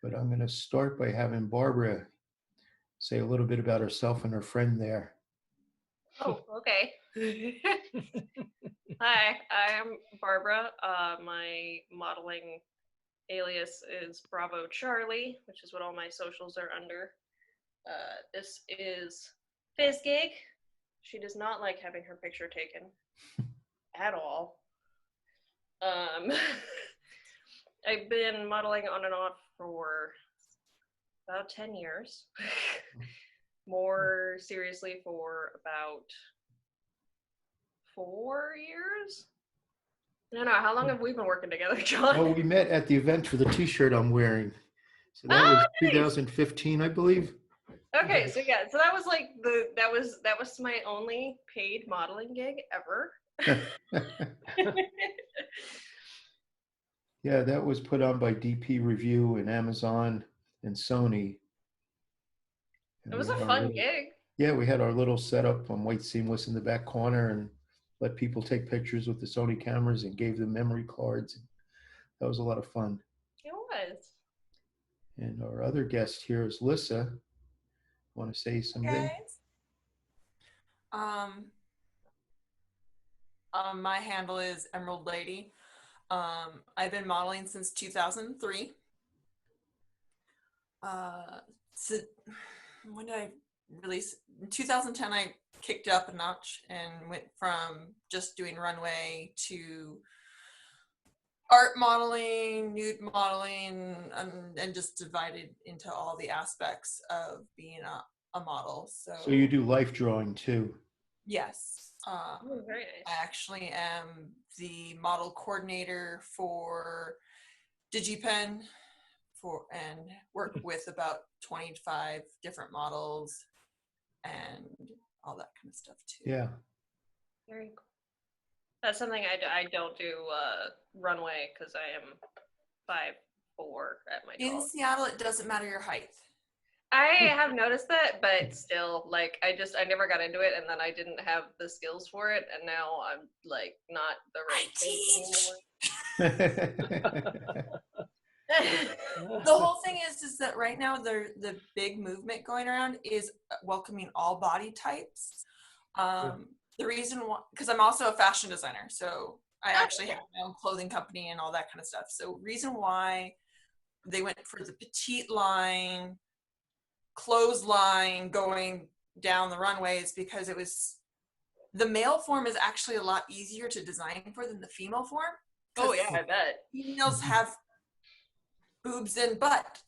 but I'm going to start by having Barbara say a little bit about herself and her friend there. Oh, okay. Hi, I'm Barbara. My modeling alias is Bravo Charlie, which is what all my socials are under. This is Fizz Gig. She does not like having her picture taken at all. Um, I've been modeling on and off for about 10 years. More seriously for about 4 years. I don't know. How long have we been working together, John? Well, we met at the event for the T-shirt I'm wearing. So that was Nice. 2015, I believe. Okay, so yeah, so that was like that was my only paid modeling gig ever. Yeah, that was put on by DP Review and Amazon and Sony. And It we was a had our fun little, gig. yeah, we had our little setup on white seamless in the back corner and let people take pictures with the Sony cameras and gave them memory cards. That was a lot of fun. It was. And our other guest here is Lissa. Want to say something? Guys. My handle is Emerald Lady. I've been modeling since 2003. So when did I release? In 2010, I kicked it up a notch and went from just doing runway to art modeling, nude modeling, and just divided into all the aspects of being a model. So you do life drawing too? Yes. Oh, very nice. I actually am the model coordinator for DigiPen and work with about 25 different models and all that kind of stuff too. Yeah. Very cool. That's something I don't do runway because I am 5'4" at my In tallest. Seattle, it doesn't matter your height. I have noticed that, but still, like, I never got into it, and then I didn't have the skills for it, and now I'm, like, not the right anymore. The whole thing is that right now the big movement going around is welcoming all body types. The reason why, because I'm also a fashion designer, so I actually have my own clothing company and all that kind of stuff. So reason why they went for the petite line, clothesline going down the runway is because it was, the male form is actually a lot easier to design for than the female form. Oh yeah, I bet. Females have boobs and butt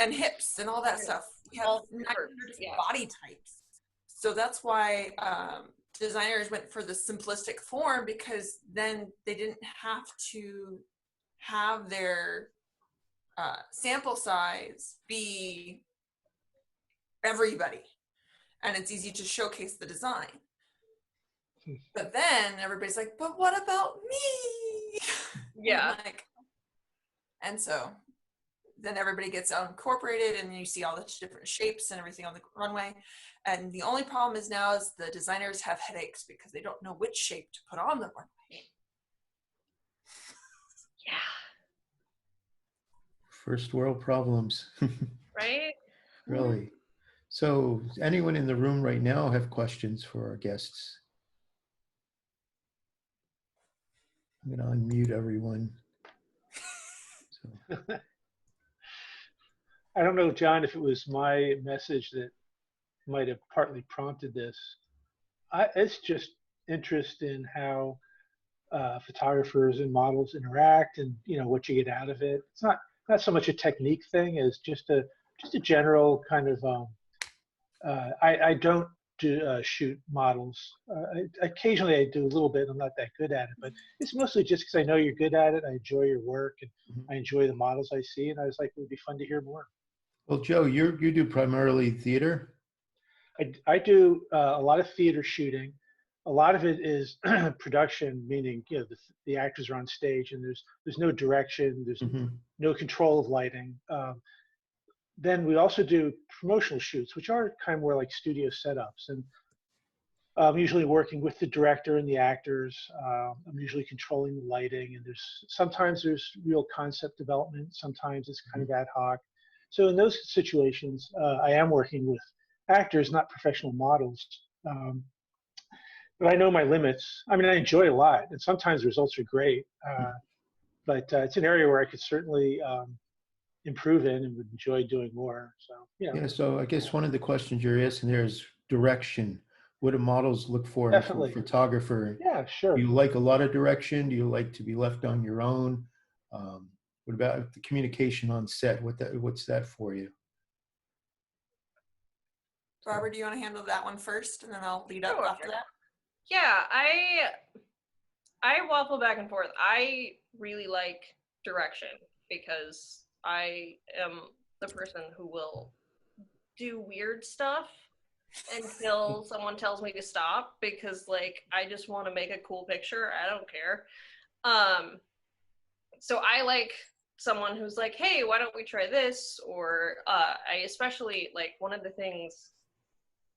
and hips and all that stuff. We have 900 different body types. So that's why designers went for the simplistic form, because then they didn't have to have their sample size be everybody, and it's easy to showcase the design. But then everybody's like, but what about me? Yeah. And so then everybody gets incorporated, and you see all the different shapes and everything on the runway. And the only problem is now is the designers have headaches because they don't know which shape to put on the runway. Yeah. First world problems. Right? Really. So does anyone in the room right now have questions for our guests? I'm going to unmute everyone. So. I don't know, John, if it was my message that might have partly prompted this. It's just interest in how photographers and models interact, and what you get out of it. It's not so much a technique thing as just a general kind of. I don't do shoot models. Occasionally I do a little bit. I'm not that good at it, but it's mostly just because I know you're good at it. I enjoy your work, and I enjoy the models I see, and I was like, it would be fun to hear more. Well, Joe, you do primarily theater? I do a lot of theater shooting. A lot of it is production, meaning the actors are on stage and there's no direction, there's no control of lighting. Then we also do promotional shoots, which are kind of more like studio setups. And I'm usually working with the director and the actors. I'm usually controlling the lighting, and sometimes there's real concept development. Sometimes it's kind of ad hoc. So in those situations, I am working with actors, not professional models. But I know my limits. I mean, I enjoy it a lot, and sometimes the results are great. But it's an area where I could certainly improve in and would enjoy doing more. So yeah, Yeah, so I guess one of the questions you're asking there is direction. What do models look for in a definitely. photographer? Yeah, Do sure. you like a lot of direction? Do you like to be left on your own? What about the communication on set? What's that for you? Barbara, do you want to handle that one first, and then I'll lead up Sure. after that? Yeah, I waffle back and forth. I really like direction because I am the person who will do weird stuff until someone tells me to stop, because like I just want to make a cool picture. I don't care. So I like someone who's like, hey, why don't we try this? Or I especially like, one of the things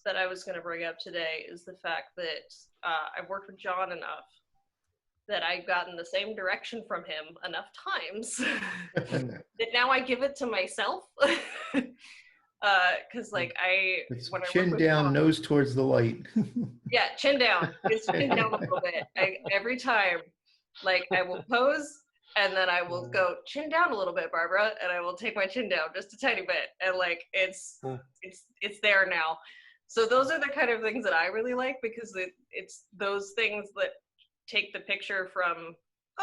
that I was going to bring up today is the fact that I've worked with John enough that I've gotten the same direction from him enough times that now I give it to myself. Because like It's when I work chin with down, John, nose towards the light. yeah, chin down, just chin down a little bit. Every time, like I will pose and then I will go chin down a little bit, Barbara, and I will take my chin down just a tiny bit, and like it's there now. So those are the kind of things that I really like, because it's those things that take the picture from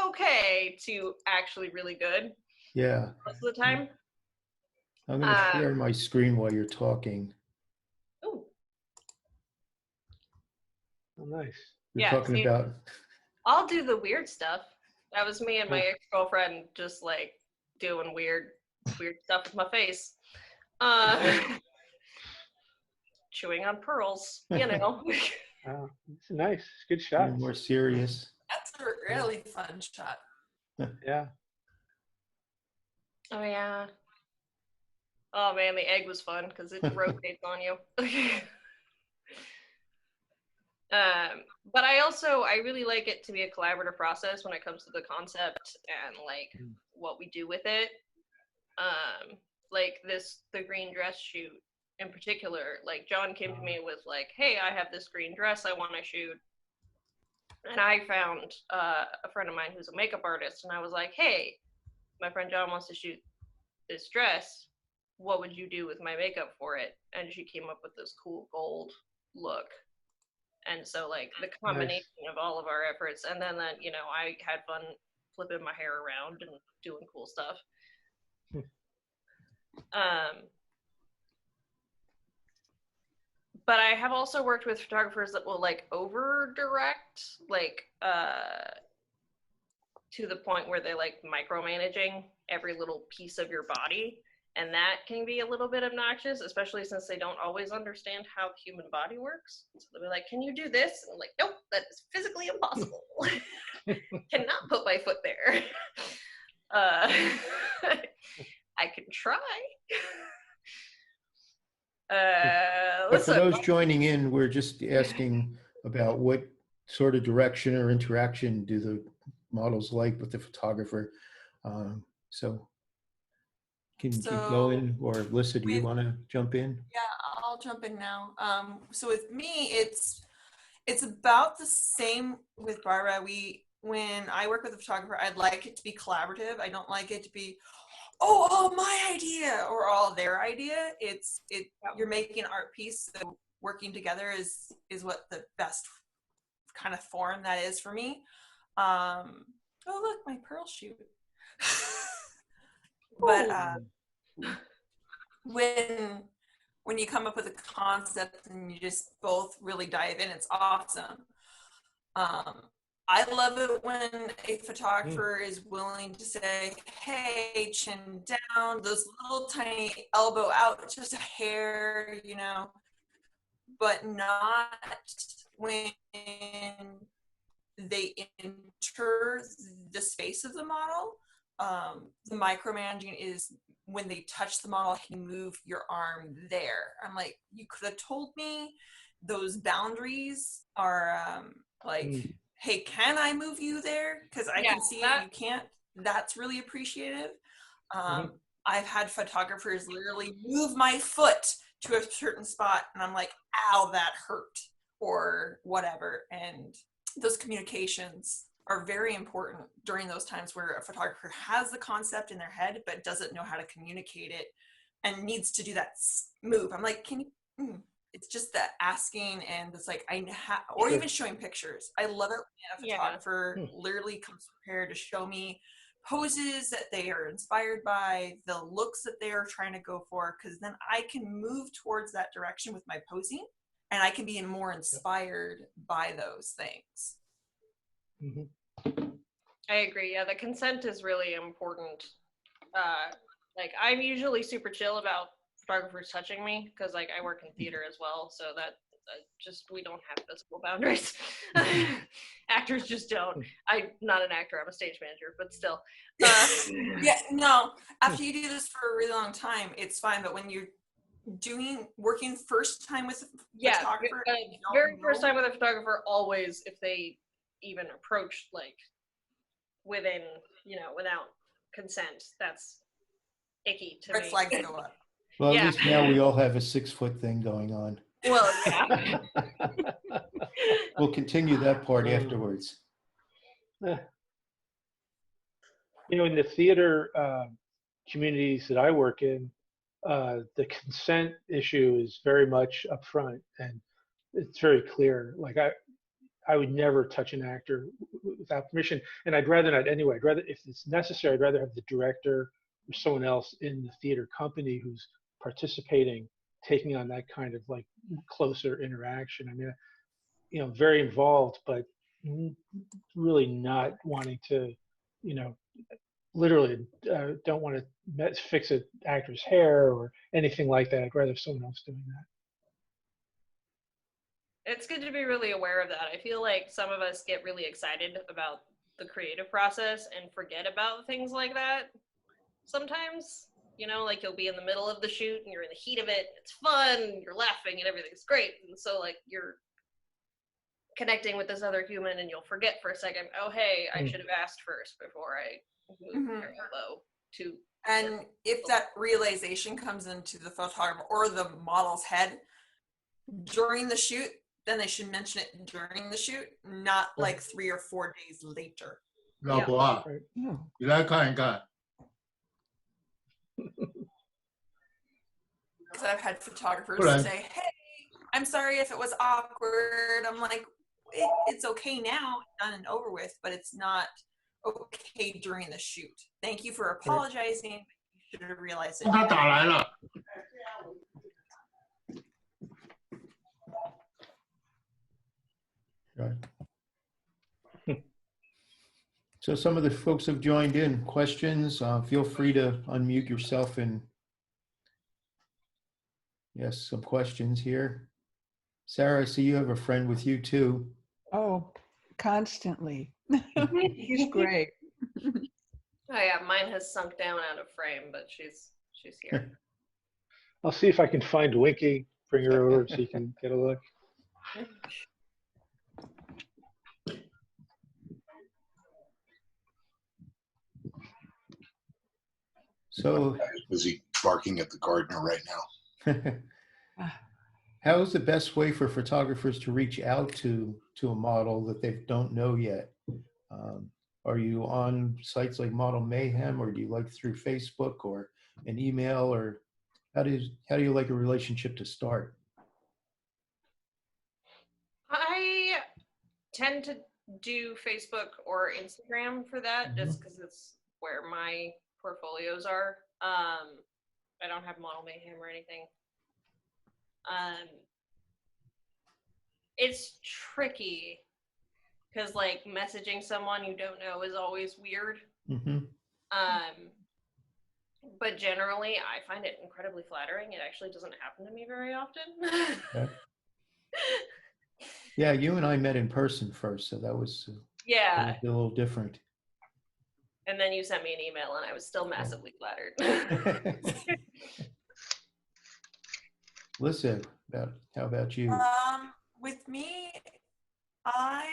okay to actually really good Yeah. most of the time. I'm going to share my screen while you're talking. Ooh. Oh, nice. You're talking about. I'll do the weird stuff. That was me and my ex-girlfriend just like doing weird stuff with my face. Chewing on pearls, you know. Wow, it's nice. Good shot. More serious. That's a really fun shot. Yeah. Oh yeah. Oh man, the egg was fun because it rotates on you. But I really like it to be a collaborative process when it comes to the concept and like what we do with it. Like the green dress shoot in particular, like John came to me with like, hey, I have this green dress I want to shoot. And I found a friend of mine who's a makeup artist, and I was like, hey, my friend John wants to shoot this dress. What would you do with my makeup for it? And she came up with this cool gold look. And so like the combination of all of our efforts, and then you know, I had fun flipping my hair around and doing cool stuff. But I have also worked with photographers that will like over direct, like to the point where they like micromanaging every little piece of your body. And that can be a little bit obnoxious, especially since they don't always understand how the human body works. So they'll be like, can you do this? And I'm like, nope, that is physically impossible. Cannot put my foot there. I can try. But for those joining in, we're just asking about what sort of direction or interaction do the models like with the photographer. So can you keep going, or Alyssa, do you want to jump in? Yeah, I'll jump in now. So with me, it's about the same with Barbara. When I work with a photographer, I'd like it to be collaborative. I don't like it to be, oh, all my idea or all their idea. You're making an art piece, so working together is what the best kind of form that is for me. Oh look, my pearl shoot. But when you come up with a concept and you just both really dive in, it's awesome. I love it when a photographer is willing to say, hey, chin down, those little tiny elbow out, just a hair, you know, but not when they enter the space of the model. The micromanaging is when they touch the model, you move your arm there. I'm like, you could have told me those boundaries are like, hey, can I move you there? Because I can see it, you can't. That's really appreciative. I've had photographers literally move my foot to a certain spot, and I'm like, ow, that hurt, or whatever. And those communications are very important during those times where a photographer has the concept in their head but doesn't know how to communicate it and needs to do that move. I'm like, can you? It's just that asking, and it's like or even showing pictures. I love it when a photographer literally comes prepared to show me poses that they are inspired by, the looks that they are trying to go for, because then I can move towards that direction with my posing, and I can be more inspired by those things. I agree. Yeah, the consent is really important. Like, I'm usually super chill about photographers touching me because, like, I work in theater as well, so that just, we don't have physical boundaries. Actors just don't. I'm not an actor, I'm a stage manager, but still. Yeah, no, after you do this for a really long time, it's fine, but when you're working first time with a photographer, very first time with a photographer, always, if they even approach, like, within, without consent, that's icky to me. Red flags go up. Well, at least now we all have a 6-foot thing going on. Well, yeah. We'll continue that part afterwards. In the theater communities that I work in, the consent issue is very much upfront, and it's very clear. Like, I would never touch an actor without permission, and I'd rather not anyway. I'd rather, if it's necessary, I'd rather have the director or someone else in the theater company who's participating, taking on that kind of like closer interaction. I mean, very involved, but really not wanting to, literally don't want to fix an actor's hair or anything like that. I'd rather have someone else doing that. It's good to be really aware of that. I feel like some of us get really excited about the creative process and forget about things like that sometimes. Like, you'll be in the middle of the shoot and you're in the heat of it. It's fun, you're laughing and everything's great. And so, like, you're connecting with this other human and you'll forget for a second, oh, hey, I should have asked first before I moved my elbow to. And if that realization comes into the photographer or the model's head during the shoot, then they should mention it during the shoot, not like 3 or 4 days later. Because I've had photographers say, hey, I'm sorry if it was awkward. I'm like, it's okay now, done and over with, but it's not okay during the shoot. Thank you for apologizing. You should have realized it. Right. So some of the folks have joined in. Questions, feel free to unmute yourself and yes, some questions here. Sarah, I see you have a friend with you too. Oh, constantly. He's great. Oh yeah, mine has sunk down out of frame, but she's here. I'll see if I can find Winky, bring her over so you can get a look. So busy barking at the gardener right now. how is the best way for photographers to reach out to a model that they don't know yet? Are you on sites like Model Mayhem, or do you like through Facebook or an email, or how do you like a relationship to start? I tend to do Facebook or Instagram for that, just because it's where my portfolios are. I don't have Model Mayhem or anything. It's tricky because, like, messaging someone you don't know is always weird. But generally, I find it incredibly flattering. It actually doesn't happen to me very often. Okay. Yeah, you and I met in person first, so that was a little different. And then you sent me an email, and I was still massively flattered. Listen, how about you? with me, I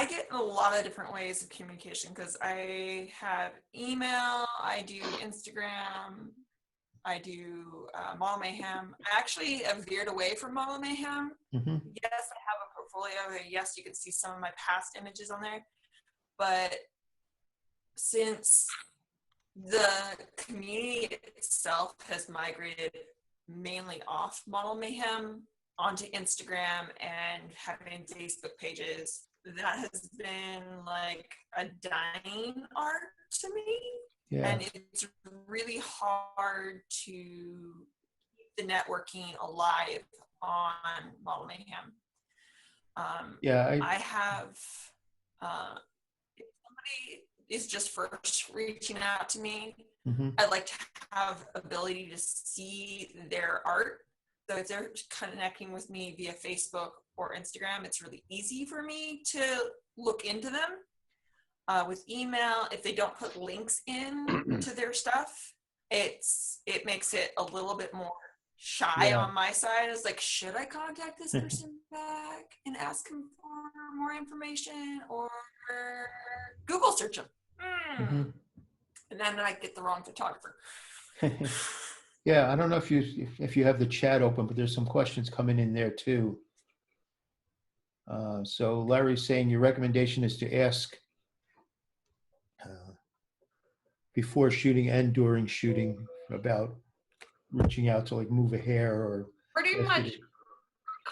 get in a lot of different ways of communication because I have email, I do Instagram, I do Model Mayhem. I actually have veered away from Model Mayhem. Mm-hmm. Yes, I have a portfolio. Yes, you can see some of my past images on there. But since the community itself has migrated mainly off Model Mayhem onto Instagram and having Facebook pages, that has been like a dying art to me. Yeah. And it's really hard to keep the networking alive on Model Mayhem. I have, if somebody is just first reaching out to me, Mm-hmm. I'd like to have ability to see their art. So if they're connecting with me via Facebook or Instagram, it's really easy for me to look into them. With email, if they don't put links in to their stuff, it makes it a little bit more shy on my side. It's like, should I contact this person back and ask him for more information or Google search him? Mm-hmm. And then I get the wrong photographer. Yeah, I don't know if you have the chat open, but there's some questions coming in there too. So Larry's saying your recommendation is to ask before shooting and during shooting about reaching out to like move a hair or pretty much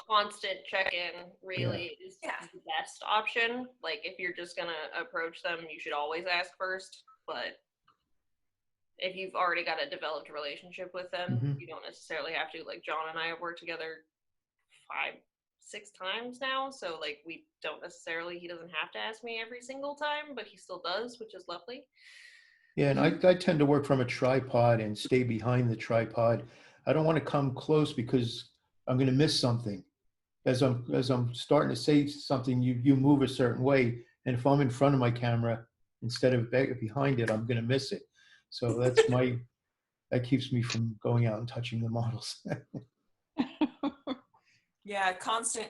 constant check-in really is the best option. Like if you're just gonna approach them, you should always ask first, but if you've already got a developed relationship with them, you don't necessarily have to. Like John and I have worked together 5-6 times now, so like we don't necessarily, he doesn't have to ask me every single time, but he still does, which is lovely. Yeah, and I tend to work from a tripod and stay behind the tripod. I don't want to come close because I'm going to miss something. As I'm starting to say something, you move a certain way, and if I'm in front of my camera instead of behind it, I'm going to miss it. So that keeps me from going out and touching the models. Yeah, constant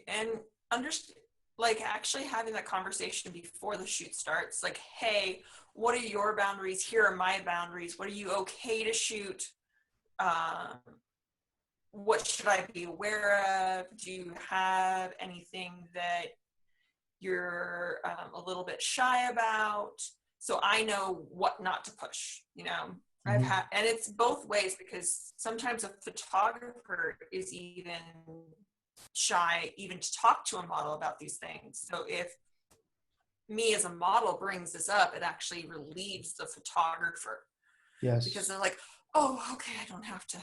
and understand, like actually having that conversation before the shoot starts. Like, hey, what are your boundaries? Here are my boundaries. What are you okay to shoot? What should I be aware of? Do you have anything that you're a little bit shy about? So I know what not to push, you know. I've had, and it's both ways because sometimes a photographer is even shy even to talk to a model about these things. So if me as a model brings this up, it actually relieves the photographer. Yes. Because they're like, oh, okay, I don't have to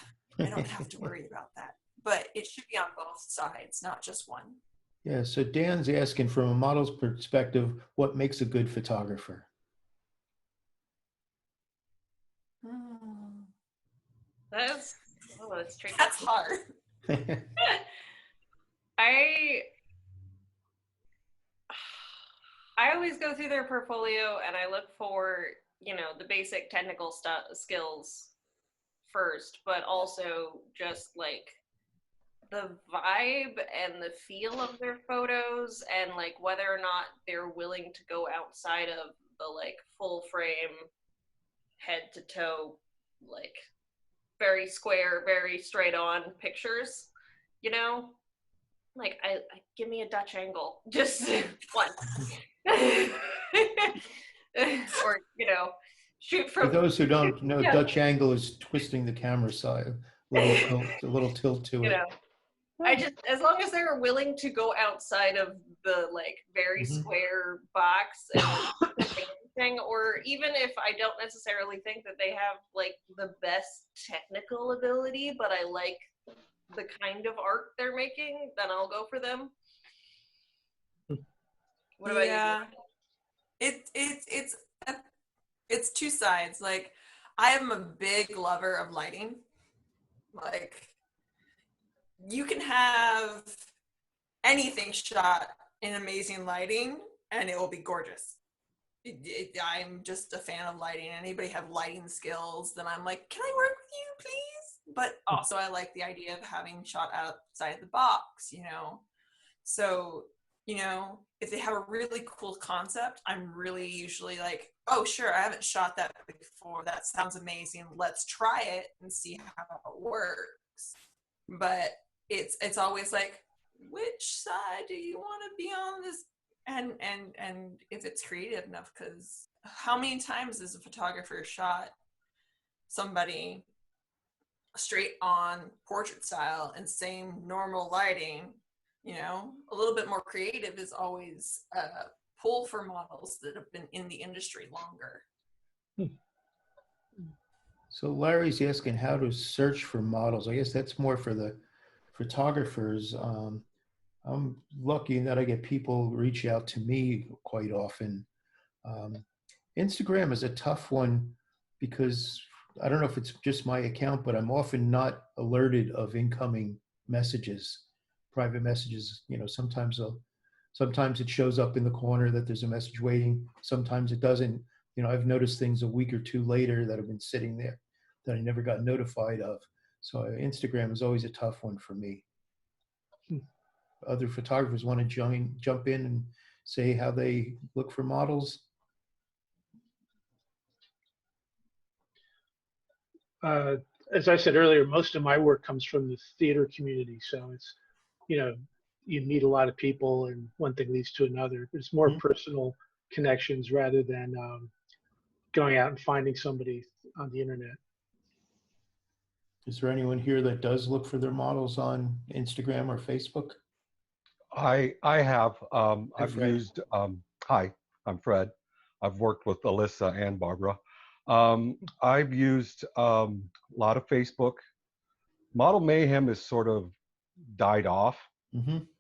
worry about that. But it should be on both sides, not just one. Yeah, so Dan's asking from a model's perspective, what makes a good photographer? That's tricky. That's hard. I always go through their portfolio and I look for, you know, the basic technical skills first, but also just like the vibe and the feel of their photos and like whether or not they're willing to go outside of the like full frame, head to toe, like very square, very straight on pictures, you know? Like, I give me a Dutch angle, just one. Or, you know, shoot from... For those who don't know, Dutch angle is twisting the camera side, a little tilt to it. You know, I just, as long as they're willing to go outside of the, like, very square box and thing, or even if I don't necessarily think that they have, like, the best technical ability, but I like the kind of art they're making, then I'll go for them. What about you? It's two sides. Like, I am a big lover of lighting. Like, you can have anything shot in amazing lighting and it will be gorgeous. I'm just a fan of lighting. Anybody have lighting skills, then I'm like, can I work with you, please? but also I like the idea of having shot outside the box, you know. So, you know, if they have a really cool concept, I'm really usually like, oh, sure, I haven't shot that before. That sounds amazing. Let's try it and see how it works. But it's always like, which side do you want to be on this? And if it's creative enough, because how many times has a photographer shot somebody straight on portrait style and same normal lighting? You know, a little bit more creative is always a pull for models that have been in the industry longer. So Larry's asking how to search for models. I guess that's more for the photographers. I'm lucky in that I get people reach out to me quite often. Instagram is a tough one because I don't know if it's just my account, but I'm often not alerted of incoming messages, private messages. You know, sometimes it shows up in the corner that there's a message waiting. Sometimes it doesn't. You know, I've noticed things a week or two later that have been sitting there that I never got notified of. So Instagram is always a tough one for me. Other photographers want to jump in and say how they look for models? As I said earlier, most of my work comes from the theater community. So it's, you know, you meet a lot of people and one thing leads to another. It's more personal connections rather than going out and finding somebody on the internet. Is there anyone here that does look for their models on Instagram or Facebook? I have. I've Fred. used. Hi, I'm Fred. I've worked with Alyssa and Barbara. I've used a lot of Facebook. Model Mayhem has sort of died off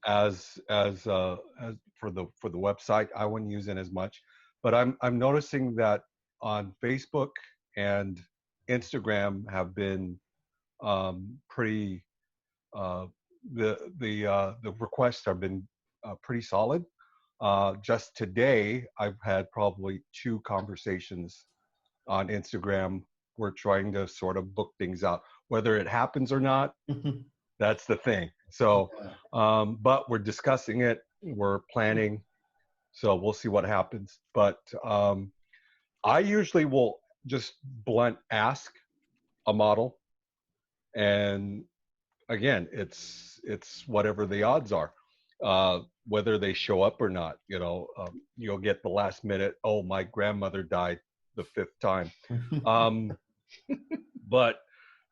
as for the website. I wouldn't use it as much, but I'm noticing that on Facebook and Instagram have been pretty. The requests have been pretty solid. Just today, I've had probably 2 conversations on Instagram. We're trying to sort of book things out. Whether it happens or not, that's the thing. So, but we're discussing it. We're planning. So we'll see what happens. But I usually will just blunt ask a model, and again, it's whatever the odds are, whether they show up or not. You know, you'll get the last minute, oh, my grandmother died the 5th time. But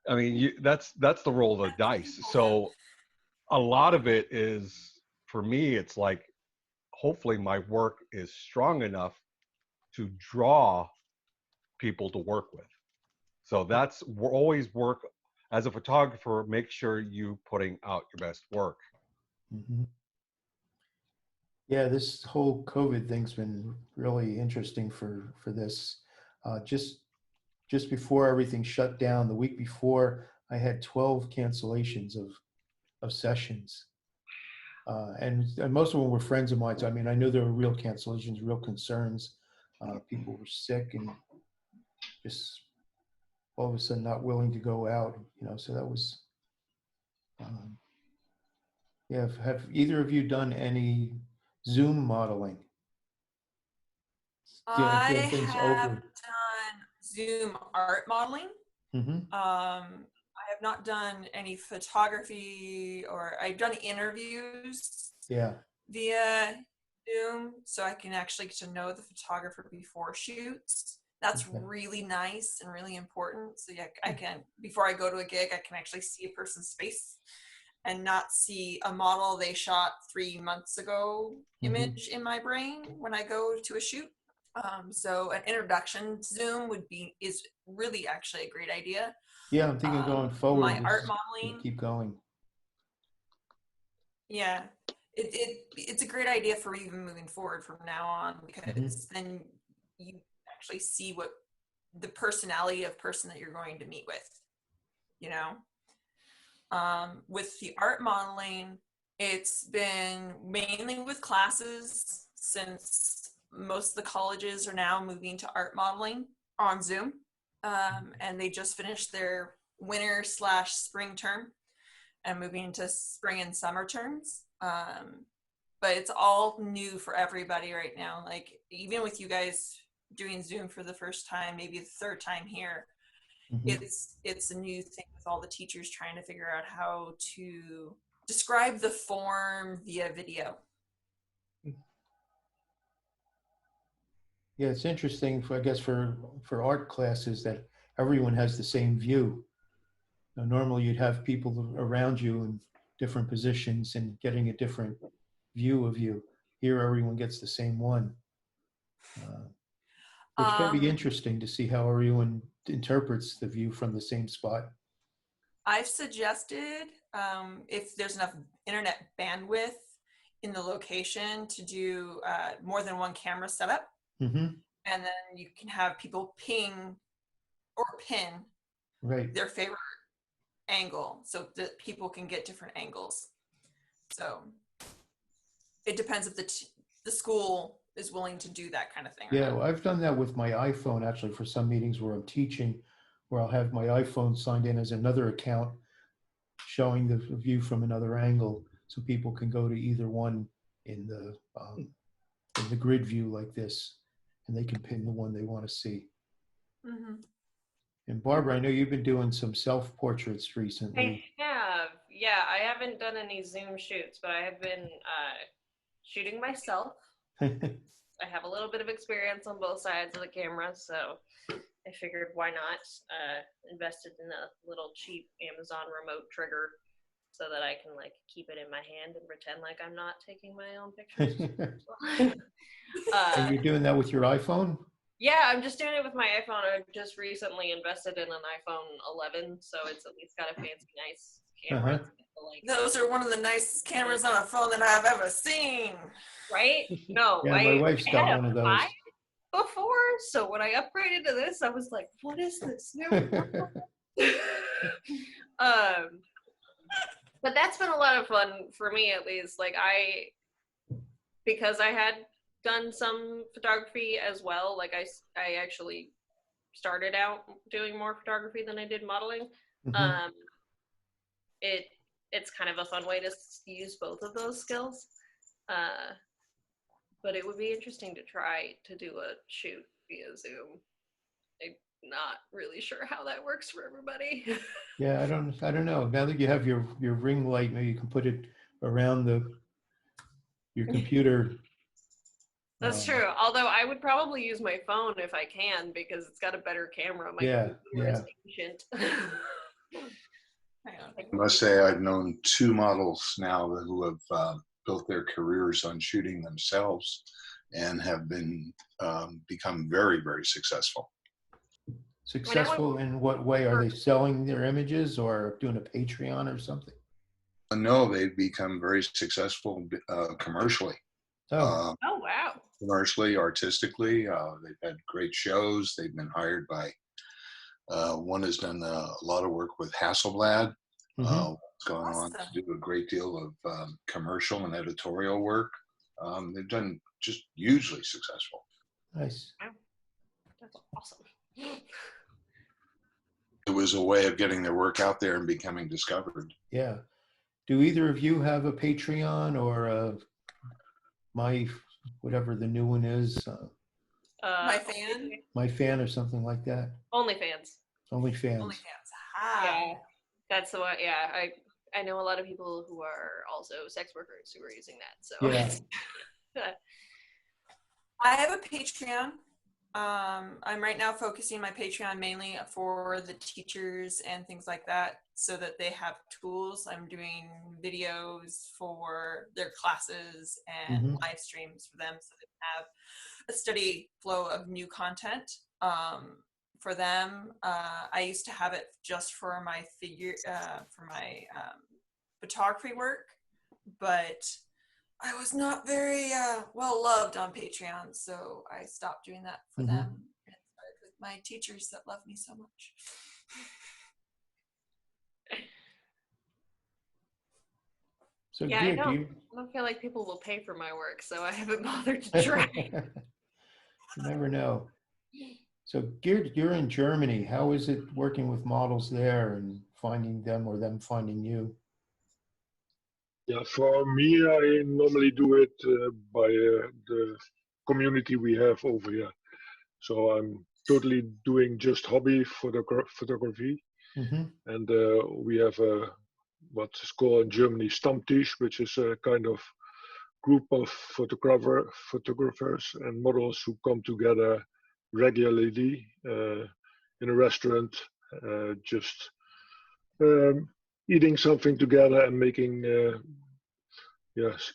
I mean, that's the roll of the dice. So a lot of it is, for me, it's like, hopefully my work is strong enough to draw people to work with. So we're always work as a photographer, make sure you putting out your best work. Yeah, this whole COVID thing's been really interesting for this. Just before everything shut down, the week before, I had 12 cancellations of sessions. And most of them were friends of mine. So, I mean, I knew there were real cancellations, real concerns. People were sick and just all of a sudden not willing to go out, you know, so that was, yeah. Have either of you done any Zoom modeling? I things have over. done Zoom art modeling. I have not done any photography, or I've done interviews via Zoom, so I can actually get to know the photographer before shoots. That's really nice and really important. So yeah, I can, before I go to a gig, I can actually see a person's face and not see a model they shot 3 months ago image in my brain when I go to a shoot. So an introduction to Zoom is really actually a great idea. Yeah, I'm thinking going forward. My art modeling. Keep going. Yeah, it's a great idea for even moving forward from now on, because then you actually see what the personality of person that you're going to meet with, you know. With the art modeling, it's been mainly with classes, since most of the colleges are now moving to art modeling on Zoom. And they just finished their winter/spring term and moving into spring and summer terms. But it's all new for everybody right now. Like even with you guys doing Zoom for the first time, maybe the third time here, it's a new thing with all the teachers trying to figure out how to describe the form via video. Yeah, it's interesting, I guess, for art classes that everyone has the same view. Now, normally you'd have people around you in different positions and getting a different view of you. Here, everyone gets the same one, which can be interesting to see how everyone interprets the view from the same spot. I've suggested, if there's enough internet bandwidth in the location, to do more than one camera setup. And then you can have people ping or pin their favorite angle so that people can get different angles. So it depends if the school is willing to do that kind of thing. Yeah, well, I've done that with my iPhone actually for some meetings where I'm teaching, where I'll have my iPhone signed in as another account showing the view from another angle so people can go to either one in the grid view like this, and they can pin the one they want to see. And Barbara, I know you've been doing some self-portraits recently. I have. Yeah, I haven't done any Zoom shoots, but I have been shooting myself. I have a little bit of experience on both sides of the camera, so I figured why not invested in a little cheap Amazon remote trigger so that I can like keep it in my hand and pretend like I'm not taking my own pictures. And you're doing that with your iPhone? Yeah, I'm just doing it with my iPhone. I just recently invested in an iPhone 11, so it's at least got a fancy, nice camera. Those are one of the nicest cameras on a phone that I've ever seen. Right? No, Yeah, my wife's got one of those before. So when I upgraded to this, I was like, "What is this?" But that's been a lot of fun for me, at least. Like because I had done some photography as well. Like I actually started out doing more photography than I did modeling. It's kind of a fun way to use both of those skills. But it would be interesting to try to do a shoot via Zoom. I'm not really sure how that works for everybody. Yeah, I don't know. Now that you have your ring light, maybe you can put it around your computer. That's true. Although I would probably use my phone if I can because it's got a better camera. My computer is ancient. I must say I've known 2 models now who have built their careers on shooting themselves and have become very, very successful. Successful in what way? Are they selling their images or doing a Patreon or something? No, they've become very successful commercially. Oh, wow. Commercially, artistically, they've had great shows. They've been hired by, one has done a lot of work with Hasselblad, going on to do a great deal of commercial and editorial work. They've done just hugely successful. Nice. Wow. That's awesome. It was a way of getting their work out there and becoming discovered. Yeah. Do either of you have a Patreon or my whatever the new one is? My fan or something like that. OnlyFans. OnlyFans. Yeah, that's the one. Yeah, I know a lot of people who are also sex workers who are using that. So yeah. I have a Patreon. I'm right now focusing my Patreon mainly for the teachers and things like that so that they have tools. I'm doing videos for their classes and live streams for them so they have a steady flow of new content for them. I used to have it just for my photography work, but I was not very well loved on Patreon, so I stopped doing that for them and started with my teachers that love me so much. So yeah, good. I don't feel like people will pay for my work, so I haven't bothered to try. You never know. So Geert, you're in Germany. How is it working with models there and finding them or them finding you? Yeah, for me, I normally do it by the community we have over here. So I'm totally doing just hobby photography, and we have what's called in Germany Stammtisch, which is a kind of group of photographers and models who come together regularly in a restaurant, just eating something together and making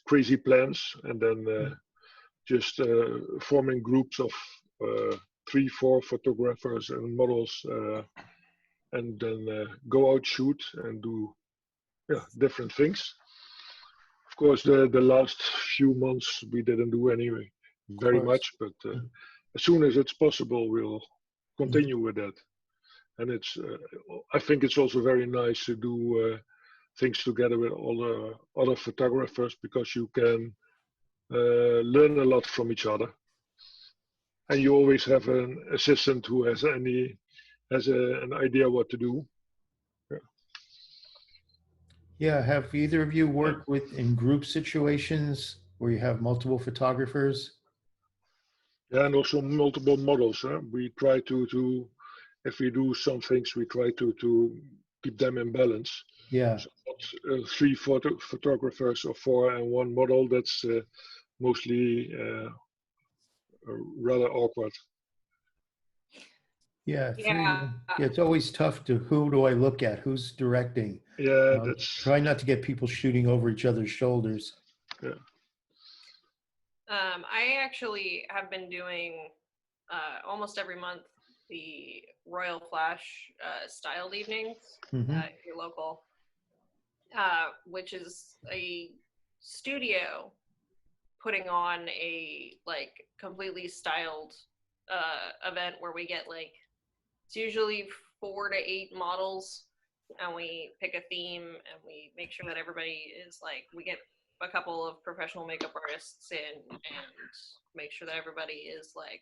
crazy plans, and then just forming groups of 3, 4 photographers and models, and then go out shoot and do different things. Of course, the last few months we didn't do anyway very much, but as soon as it's possible, we'll continue with that. And it's I think it's also very nice to do things together with all the other photographers, because you can learn a lot from each other, and you always have an assistant who has an idea what to do. Yeah, have either of you worked in group situations where you have multiple photographers? Yeah, and also multiple models. We try to if we do some things, we try to keep them in balance. Yeah. So not 3 photographers or 4 and 1 model. That's mostly rather awkward. Yeah, it's always tough to, who do I look at? Who's directing? Yeah, try not to get people shooting over each other's shoulders. Yeah. I actually have been doing almost every month the Royal Flash styled evenings if you're local, which is a studio putting on a like completely styled event where we get like, it's usually 4 to 8 models, and we pick a theme and we make sure that everybody is like, we get a couple of professional makeup artists in and make sure that everybody is like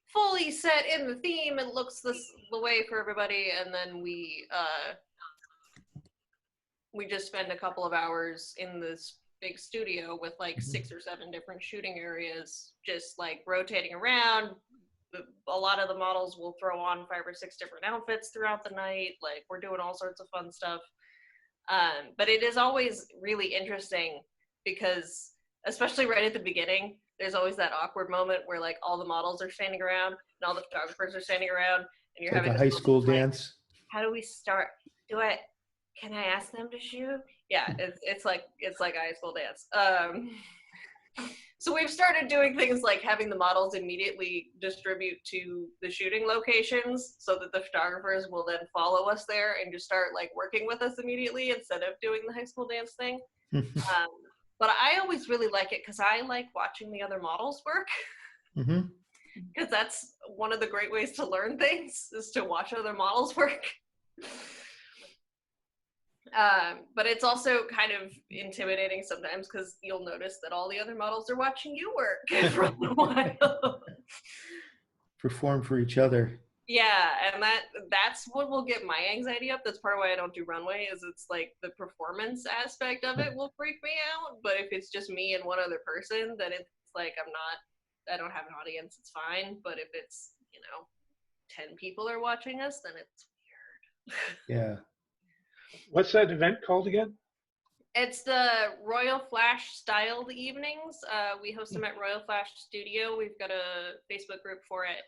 fully set in the theme and looks the way for everybody, and then we just spend a couple of hours in this big studio with like 6 or 7 different shooting areas, just like rotating around. A lot of the models will throw on 5 or 6 different outfits throughout the night. Like, we're doing all sorts of fun stuff. But it is always really interesting because, especially right at the beginning, there's always that awkward moment where like all the models are standing around and all the photographers are standing around, and you're like having a high school dance. How do we start? Can I ask them to shoot? Yeah, it's like a high school dance. So we've started doing things like having the models immediately distribute to the shooting locations so that the photographers will then follow us there and just start like working with us immediately instead of doing the high school dance thing. But I always really like it because I like watching the other models work. Because that's one of the great ways to learn things, is to watch other models work. But it's also kind of intimidating sometimes because you'll notice that all the other models are watching you work for a while. Perform for each other. Yeah, and that's what will get my anxiety up. That's part of why I don't do runway, is it's like the performance aspect of it will freak me out. But if it's just me and one other person, then it's like I don't have an audience, it's fine. But if it's, 10 people are watching us, then it's weird. Yeah. What's that event called again? It's the Royal Flash styled evenings. We host them at Royal Flash Studio. We've got a Facebook group for it.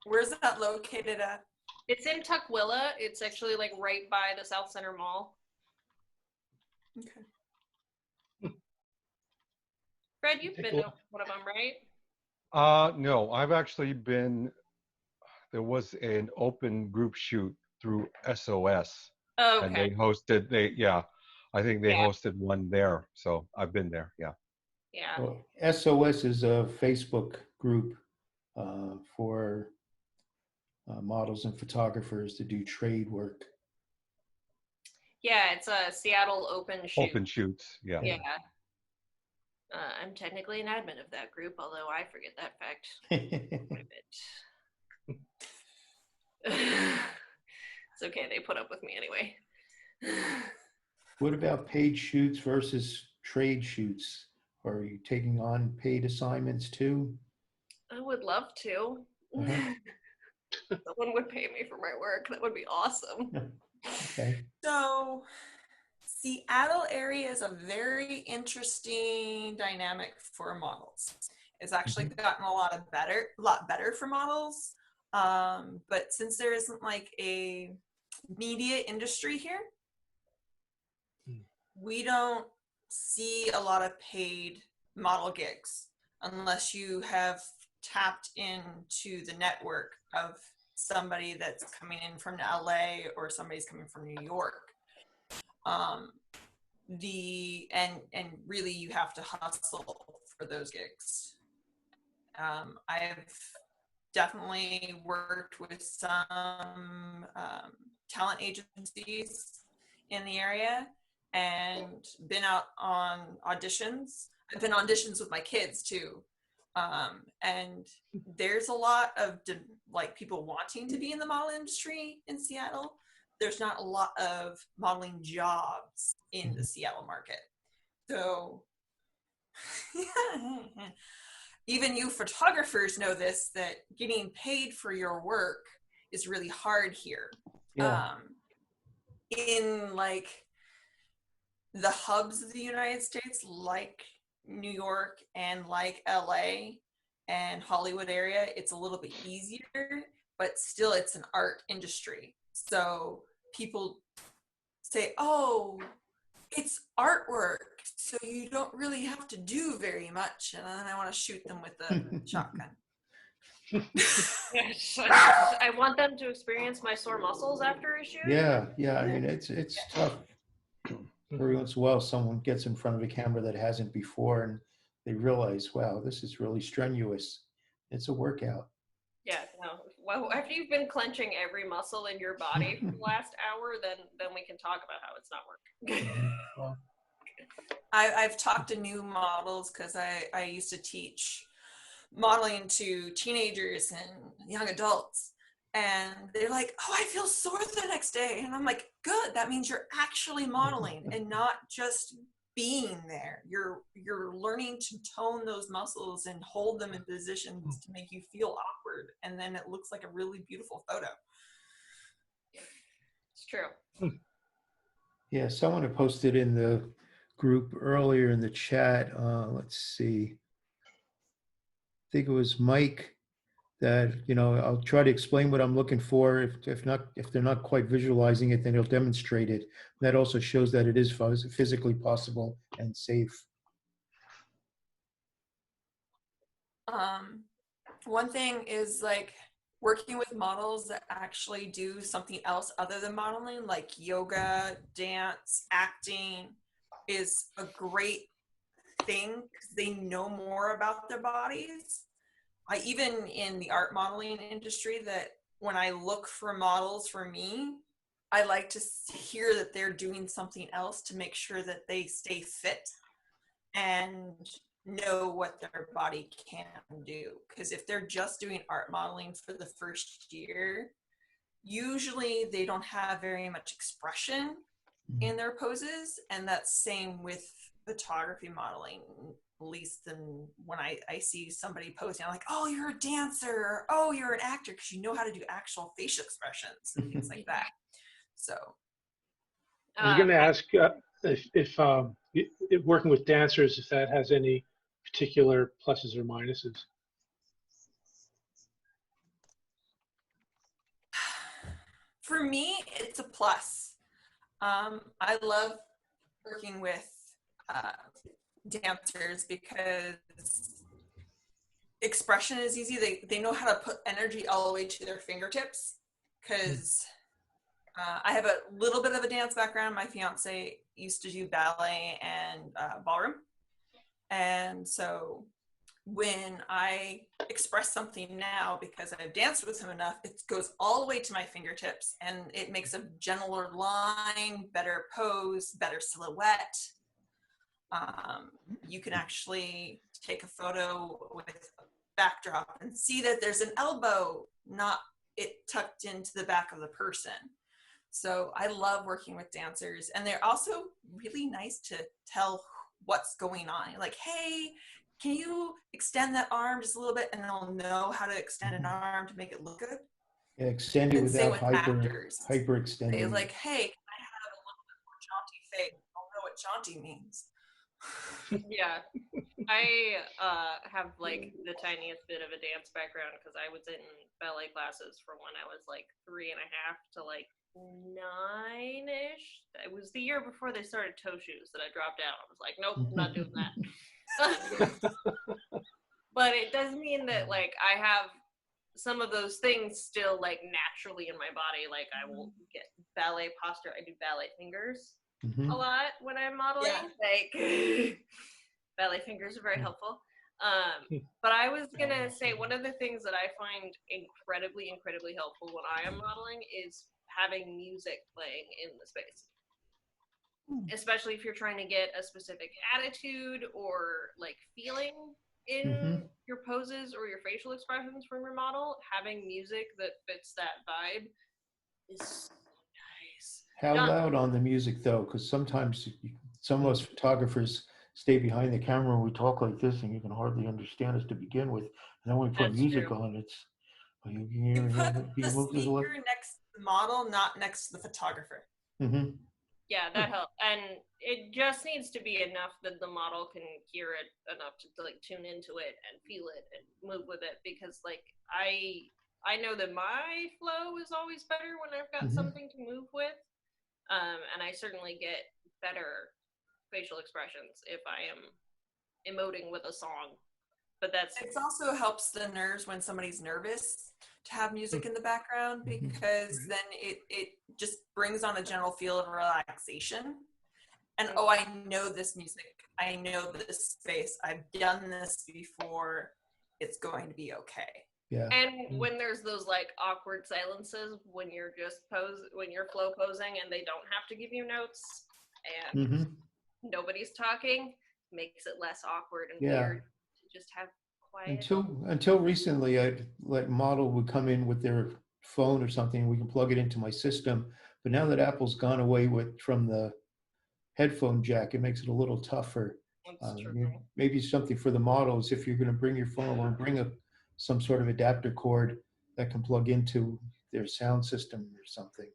Where's that located at? It's in Tukwila. It's actually like right by the South Center Mall. Okay. Fred, you've been to one of them, right? No, I've actually been, there was an open group shoot through SOS. Oh, okay. And they hosted, I think they hosted one there. So I've been there, yeah. Yeah. Well, SOS is a Facebook group for models and photographers to do trade work. Yeah, it's a Seattle open shoot. Open shoots, yeah. Yeah. I'm technically an admin of that group, although I forget that fact quite a bit. It's okay. They put up with me anyway. What about paid shoots versus trade shoots? Are you taking on paid assignments too? I would love to. Uh-huh. Someone would pay me for my work. That would be awesome. Okay. So Seattle area is a very interesting dynamic for models. It's actually gotten a lot better for models. But since there isn't like a media industry here, we don't see a lot of paid model gigs unless you have tapped into the network of somebody that's coming in from LA or somebody's coming from New York. And really you have to hustle for those gigs. I've definitely worked with some talent agencies in the area and been out on auditions. I've been auditions with my kids too. And there's a lot of like people wanting to be in the model industry in Seattle. There's not a lot of modeling jobs in the Seattle market. So even you photographers know this, that getting paid for your work is really hard here. Yeah. In like the hubs of the United States, like New York and like LA and Hollywood area, it's a little bit easier, but still it's an art industry. So people say, oh, it's artwork, so you don't really have to do very much. And then I want to shoot them with a shotgun. I want them to experience my sore muscles after a shoot. Yeah. I mean, it's tough. Every once in a while, someone gets in front of a camera that hasn't before, and they realize, wow, this is really strenuous. It's a workout. Yeah, no. Well, after you've been clenching every muscle in your body for the last hour, then we can talk about how it's not working. Well, I've talked to new models because I used to teach modeling to teenagers and young adults, and they're like, oh, I feel sore the next day. And I'm like, good, that means you're actually modeling and not just being there. You're learning to tone those muscles and hold them in positions to make you feel awkward, and then it looks like a really beautiful photo. It's true. yeah, someone had posted in the group earlier in the chat. Let's see. I think it was Mike that, I'll try to explain what I'm looking for. If they're not quite visualizing it, then he'll demonstrate it. That also shows that it is physically possible and safe. One thing is like working with models that actually do something else other than modeling, like yoga, dance, acting, is a great thing because they know more about their bodies. Even in the art modeling industry, that when I look for models for me, I like to hear that they're doing something else to make sure that they stay fit and know what their body can do. Because if they're just doing art modeling for the first year, usually they don't have very much expression in their poses, and that's same with photography modeling. At least than when I see somebody posting, I'm like, oh, you're a dancer, or, oh, you're an actor, because you know how to do actual facial expressions and things like that. So I was going to ask if working with dancers, if that has any particular pluses or minuses. For me, it's a plus. I love working with dancers because expression is easy. They know how to put energy all the way to their fingertips, because I have a little bit of a dance background. My fiance used to do ballet and ballroom. And so when I express something now, because I've danced with him enough, it goes all the way to my fingertips, and it makes a gentler line, better pose, better silhouette. You can actually take a photo with a backdrop and see that there's an elbow not it tucked into the back of the person. So I love working with dancers, and they're also really nice to tell what's going on. Like, hey, can you extend that arm just a little bit? And they'll know how to extend an arm to make it look good. Yeah, extend it And same without with actors. hyper They extending. like, hey, can I have a little bit more jaunty face? I don't know what jaunty means. Yeah. I have like the tiniest bit of a dance background because I was in ballet classes from when I was like 3.5 to like 9-ish. It was the year before they started toe shoes that I dropped out. I was like, nope, I'm not doing that. But it does mean that like I have some of those things still like naturally in my body. Like I will get ballet posture. I do ballet fingers a lot when I'm modeling. Yeah. Like ballet fingers are very helpful. But I was gonna say one of the things that I find incredibly helpful when I am modeling is having music playing in the space. Especially if you're trying to get a specific attitude or like feeling in your poses or your facial expressions from your model, having music that fits that vibe is so nice. How loud on the music though? Because sometimes some of us photographers stay behind the camera and we talk like this and you can hardly understand us to begin with. And then when we put music on, it's you put the speaker next to the model, not next to the photographer. Yeah, that helps. And it just needs to be enough that the model can hear it enough to like tune into it and feel it and move with it. Because like I know that my flow is always better when I've got something to move with. And I certainly get better facial expressions if I am emoting with a song. But it also helps the nerves when somebody's nervous to have music in the background, because then it just brings on a general feel of relaxation. And I know this music, I know this space, I've done this before, it's going to be okay. Yeah. And when there's those like awkward silences when you're just when you're flow posing and they don't have to give you notes and nobody's talking, makes it less awkward and weird to just have quiet. Until recently, I'd let model would come in with their phone or something. We can plug it into my system. But now that Apple's gone away from the headphone jack, it makes it a little tougher. Maybe something for the models. If you're going to bring your phone along, bring some sort of adapter cord that can plug into their sound system or something.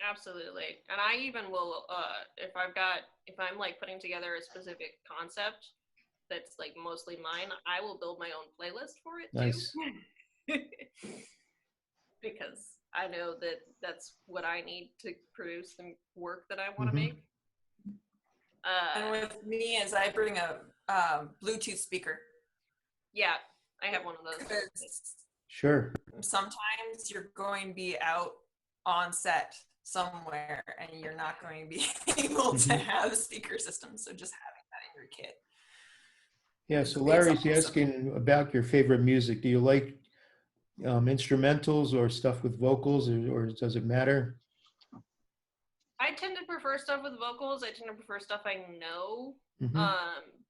Absolutely. And I even will, if I'm like putting together a specific concept that's like mostly mine, I will build my own playlist for it too. Because I know that that's what I need to produce the work that I want to make. And with me is I bring a Bluetooth speaker. Yeah, I have one of those. Sure. Sometimes you're going to be out on set somewhere and you're not going to be able to have a speaker system, so just having that in your kit. Yeah, so Larry's asking about your favorite music. Do you like instrumentals or stuff with vocals, or does it matter? I tend to prefer stuff with vocals. I tend to prefer stuff I know,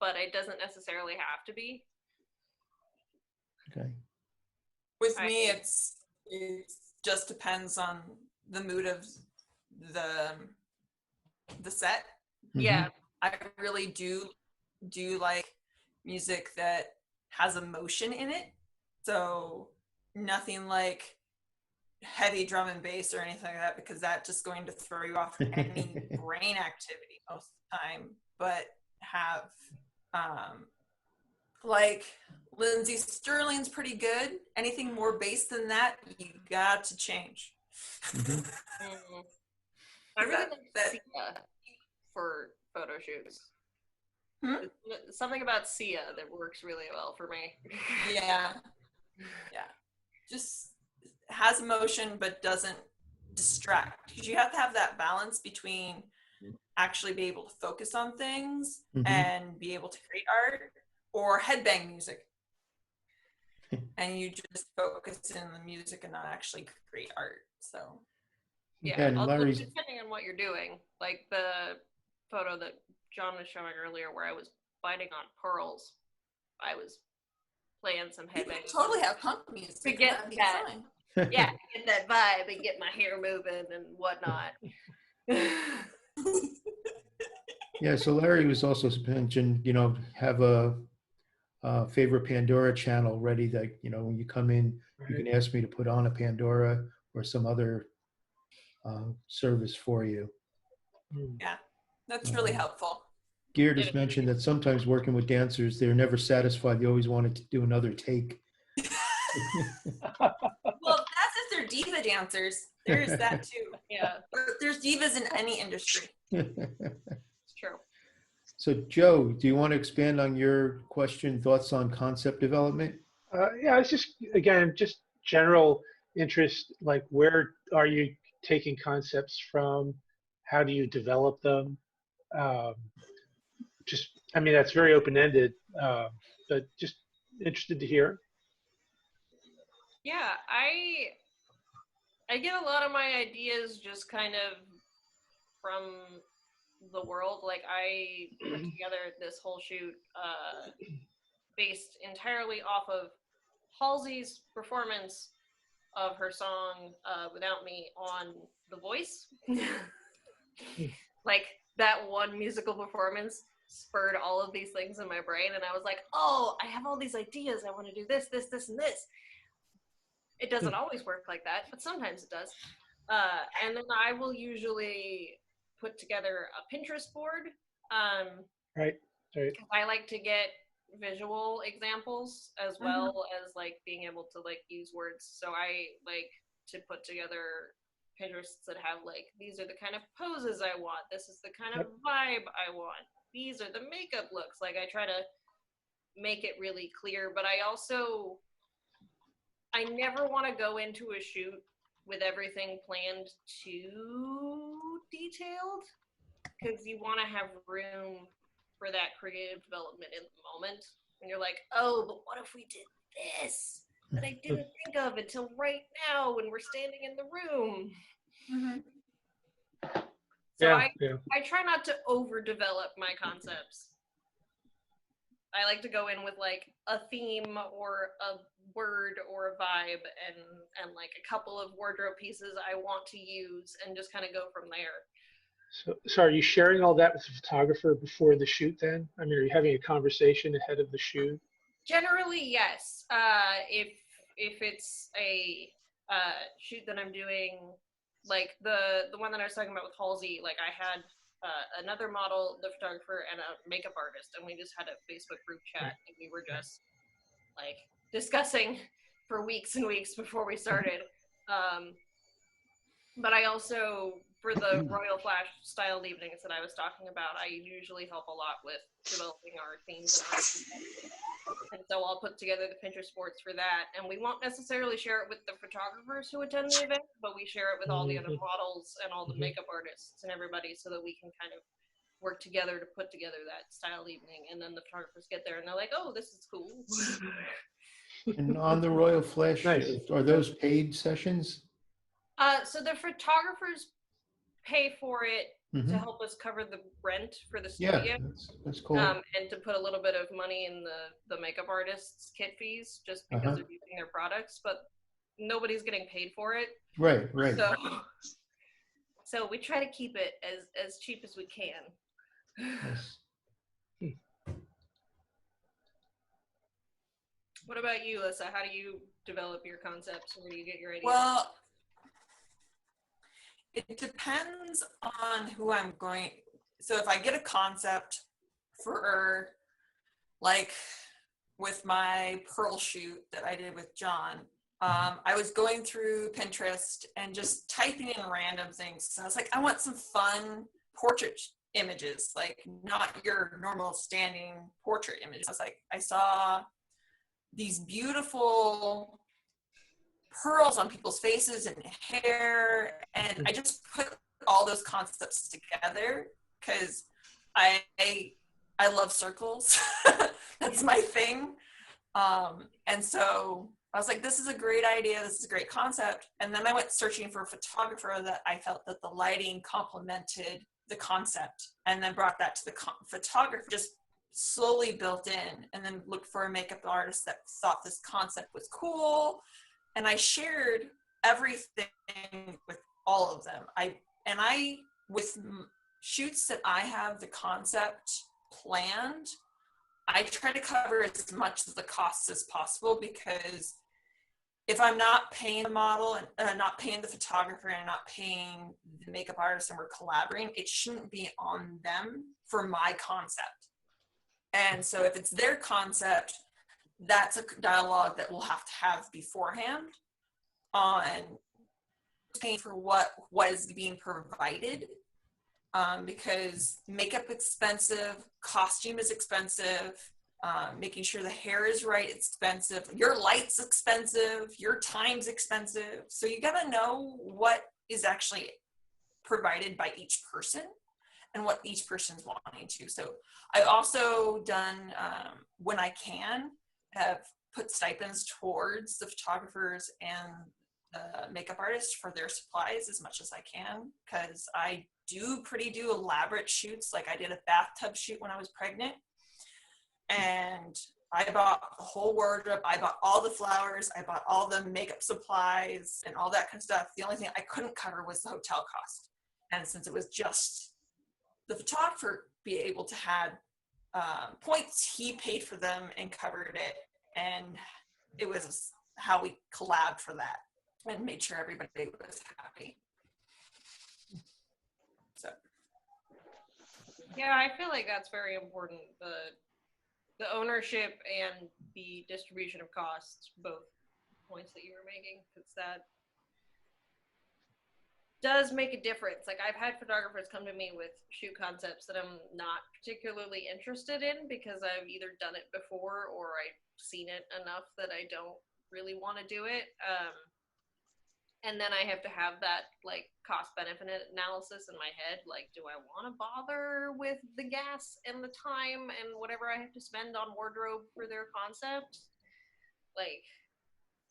but it doesn't necessarily have to be. Okay. With me, it just depends on the mood of the set. Yeah, I really do like music that has emotion in it. So nothing like heavy drum and bass or anything like that, because that's just going to throw you off any brain activity most of the time. But have like Lindsey Sterling's pretty good. Anything more bass than that, you got to change. I really like Sia for photo shoots. Something about Sia that works really well for me. Yeah. Just has emotion but doesn't distract, because you have to have that balance between actually be able to focus on things and be able to create art, or headbang music and you just focus in the music and not actually create art. So yeah, depending on what you're doing, like the photo that John was showing earlier where I was biting on pearls, I was playing some You headbanging. could totally have punk music. To get That'd be that. fine. Yeah, get that vibe and get my hair moving and whatnot. Yeah, so Larry was also mentioned, have a favorite Pandora channel ready that, when you come in, you can ask me to put on a Pandora or some other service for you. Yeah, that's really helpful. Geert has mentioned that sometimes working with dancers, they're never satisfied. They always wanted to do another take. Well, that's if they're diva dancers. There is that too. Yeah, There's divas in any industry. it's true. So Joe, do you want to expand on your question, thoughts on concept development? Yeah, it's just, again, just general interest, like where are you taking concepts from? How do you develop them? That's very open-ended, but just interested to hear. Yeah, I get a lot of my ideas just kind of from the world. Like I put together this whole shoot based entirely off of Halsey's performance of her song Without Me on The Voice. Like that one musical performance spurred all of these things in my brain, and I was like, oh, I have all these ideas. I want to do this, this, this, and this. It doesn't always work like that, but sometimes it does. And then I will usually put together a Pinterest board. Right. I like to get visual examples as well as like being able to like use words. So I like to put together Pinterests that have like, these are the kind of poses I want. This is the kind of vibe I want. These are the makeup looks. Like I try to make it really clear, but I never want to go into a shoot with everything planned too detailed, because you want to have room for that creative development in the moment. And you're like, oh, but what if we did this that I didn't think of until right now when we're standing in the room? So I try not to overdevelop my concepts. I like to go in with like a theme or a word or a vibe and like a couple of wardrobe pieces I want to use and just kind of go from there. So are you sharing all that with the photographer before the shoot then? I mean, are you having a conversation ahead of the shoot? Generally, yes. If it's a shoot that I'm doing, like the one that I was talking about with Halsey, like I had another model, the photographer, and a makeup artist, and we just had a Facebook group chat, and we were just like discussing for weeks and weeks before we started. But I also, for the Royal Flash styled evenings that I was talking about, I usually help a lot with developing our themes and so I'll put together the Pinterest boards for that, and we won't necessarily share it with the photographers who attend the event, but we share it with all the other models and all the makeup artists and everybody, so that we can kind of work together to put together that style evening. And then the photographers get there and they're like, oh, this is cool. And on the Royal Flash, are those paid sessions? So the photographers pay for it to help us cover the rent for the studio. Yeah, that's cool. And to put a little bit of money in the makeup artists' kit fees, just because they're using their products, but nobody's getting paid for it. Right. So we try to keep it as cheap as we can. Yes. What about you, Alyssa? How do you develop your concepts? Where do you get your ideas? Well, it depends on who I'm going. So if I get a concept for, like, with my pearl shoot that I did with John, I was going through Pinterest and just typing in random things. So I was like, I want some fun portrait images, like not your normal standing portrait images. I was like, I saw these beautiful pearls on people's faces and hair, and I just put all those concepts together because I love circles. That's my thing. And so I was like, this is a great idea, this is a great concept. And then I went searching for a photographer that I felt that the lighting complemented the concept, and then brought that to the photographer, just slowly built in, and then looked for a makeup artist that thought this concept was cool. And I shared everything with all of them. With shoots that I have the concept planned, I try to cover as much of the costs as possible, because if I'm not paying the model and not paying the photographer and not paying the makeup artist and we're collaborating, it shouldn't be on them for my concept. And so if it's their concept, that's a dialogue that we'll have to have beforehand on paying for what is being provided. Because makeup expensive, costume is expensive, making sure the hair is right, it's expensive, your light's expensive, your time's expensive. So you gotta know what is actually provided by each person and what each person's wanting to. So I've also done, when I can, have put stipends towards the photographers and the makeup artists for their supplies as much as I can, because I do elaborate shoots. Like I did a bathtub shoot when I was pregnant, and I bought the whole wardrobe, I bought all the flowers, I bought all the makeup supplies and all that kind of stuff. The only thing I couldn't cover was the hotel cost. And since it was just the photographer be able to have points, he paid for them and covered it. And it was how we collabed for that and made sure everybody was happy. So. Yeah, I feel like that's very important. The ownership and the distribution of costs, both points that you were making, because that does make a difference. Like I've had photographers come to me with shoot concepts that I'm not particularly interested in because I've either done it before or I've seen it enough that I don't really want to do it. And then I have to have that like cost benefit analysis in my head. Like, do I want to bother with the gas and the time and whatever I have to spend on wardrobe for their concept? Like,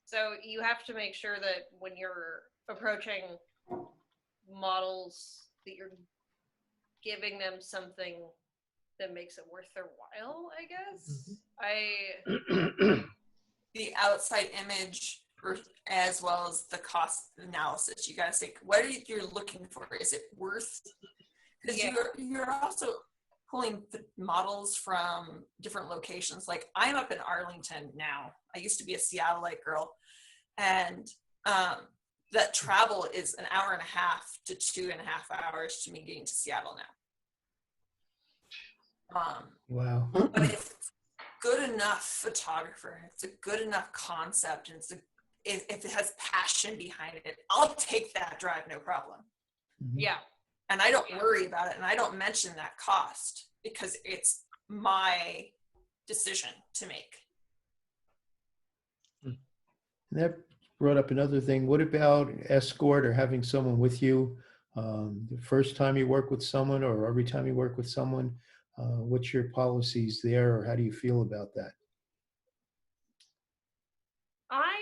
so you have to make sure that when you're approaching models that you're giving them something that makes it worth their while, I guess. The outside image as well as the cost analysis. You got to think, what are you looking for? Is it worth? Because you're also pulling the models from different locations. Like I'm up in Arlington now. I used to be a Seattle-like girl, and that travel is an hour and a half to 2.5 hours to me getting to Seattle now. Wow. But if good enough photographer, it's a good enough concept, and if it has passion behind it, I'll take that drive, no problem. Mm-hmm. Yeah. And I don't worry about it, and I don't mention that cost because it's my decision to make. That brought up another thing. What about escort or having someone with you? The first time you work with someone or every time you work with someone, what's your policies there, or how do you feel about that? I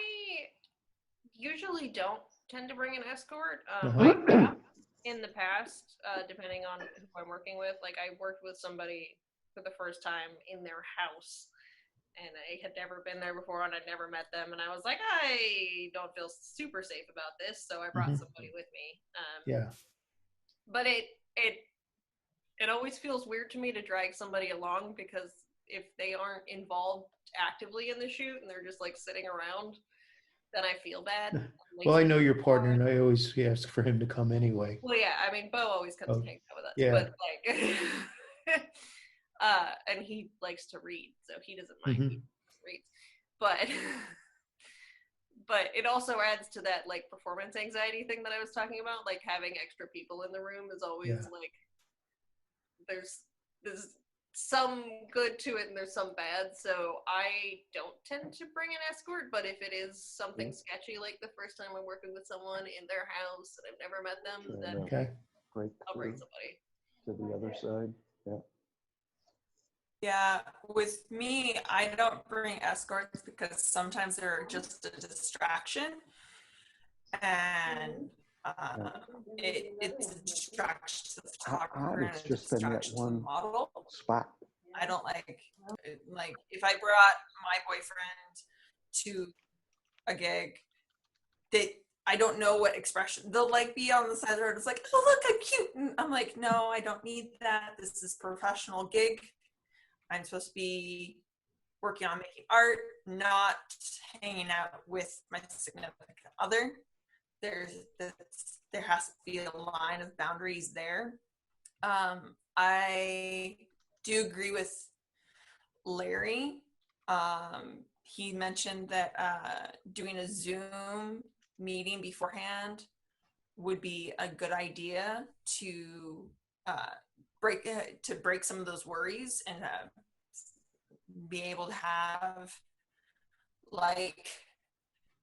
usually don't tend to bring an escort. Uh-huh. I have in the past, depending on who I'm working with. Like I worked with somebody for the first time in their house, and I had never been there before, and I'd never met them, and I was like, I don't feel super safe about this, so I brought somebody with me. Yeah. But it always feels weird to me to drag somebody along, because if they aren't involved actively in the shoot and they're just like sitting around, then I feel bad. Like, Well, I know your partner, and I always ask for him to come anyway. well, yeah, I mean, Bo always comes and hangs out with us, yeah. but like, and he likes to read, so he doesn't mind if he reads, but it also adds to that like performance anxiety thing that I was talking about. Like having extra people in the room is always like, there's some good to it and there's some bad. So I don't tend to bring an escort, but if it is something sketchy, like the first time I'm working with someone in their house and I've never met them, then I'll bring somebody. To the other side, Yeah, with me, I don't bring escorts because sometimes they're just a distraction, and it's a distraction to the photographer and it's a just been that distraction to the one model. spot. I don't like if I brought my boyfriend to a gig, I don't know what expression they'll like be on the side of the road. It's like, oh, look, I'm cute. And I'm like, no, I don't need that. This is a professional gig. I'm supposed to be working on making art, not hanging out with my significant other. There has to be a line of boundaries there. I do agree with Larry. He mentioned that doing a Zoom meeting beforehand would be a good idea to break some of those worries and be able to have like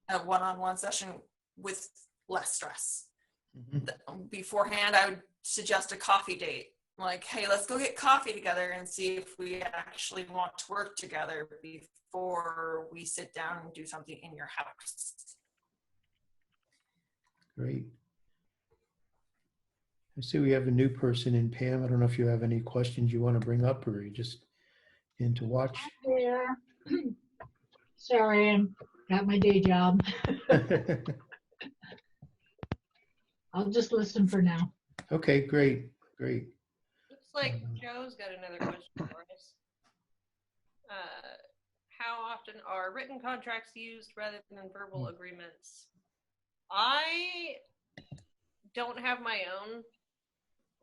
a one-on-one session with less stress. Beforehand, I would suggest a coffee date. Like, hey, let's go get coffee together and see if we actually want to work together before we sit down and do something in your house. Great. I see we have a new person in, Pam. I don't know if you have any questions you want to bring up, or are you just in to watch? There. Sorry, I'm got my day job. I'll just listen for now. Okay, great, great. Looks like Joe's got another question for us. How often are written contracts used rather than verbal agreements? I don't have my own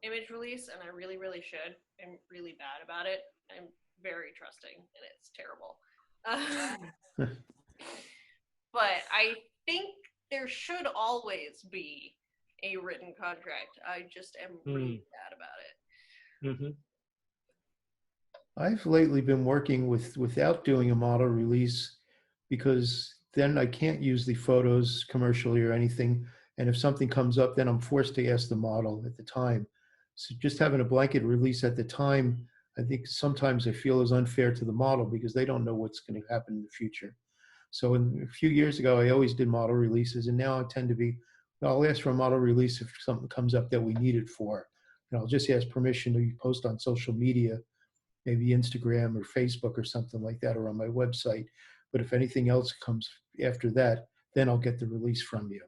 image release, and I really, really should. I'm really bad about it. I'm very trusting, and it's terrible. But I think there should always be a written contract. I just am really bad about it. Mm-hmm. I've lately been working without doing a model release, because then I can't use the photos commercially or anything. And if something comes up, then I'm forced to ask the model at the time. So just having a blanket release at the time, I think sometimes I feel is unfair to the model, because they don't know what's going to happen in the future. So a few years ago, I always did model releases, and now I tend to be, I'll ask for a model release if something comes up that we need it for. And I'll just ask permission to post on social media, maybe Instagram or Facebook or something like that, or on my website. But if anything else comes after that, then I'll get the release from you.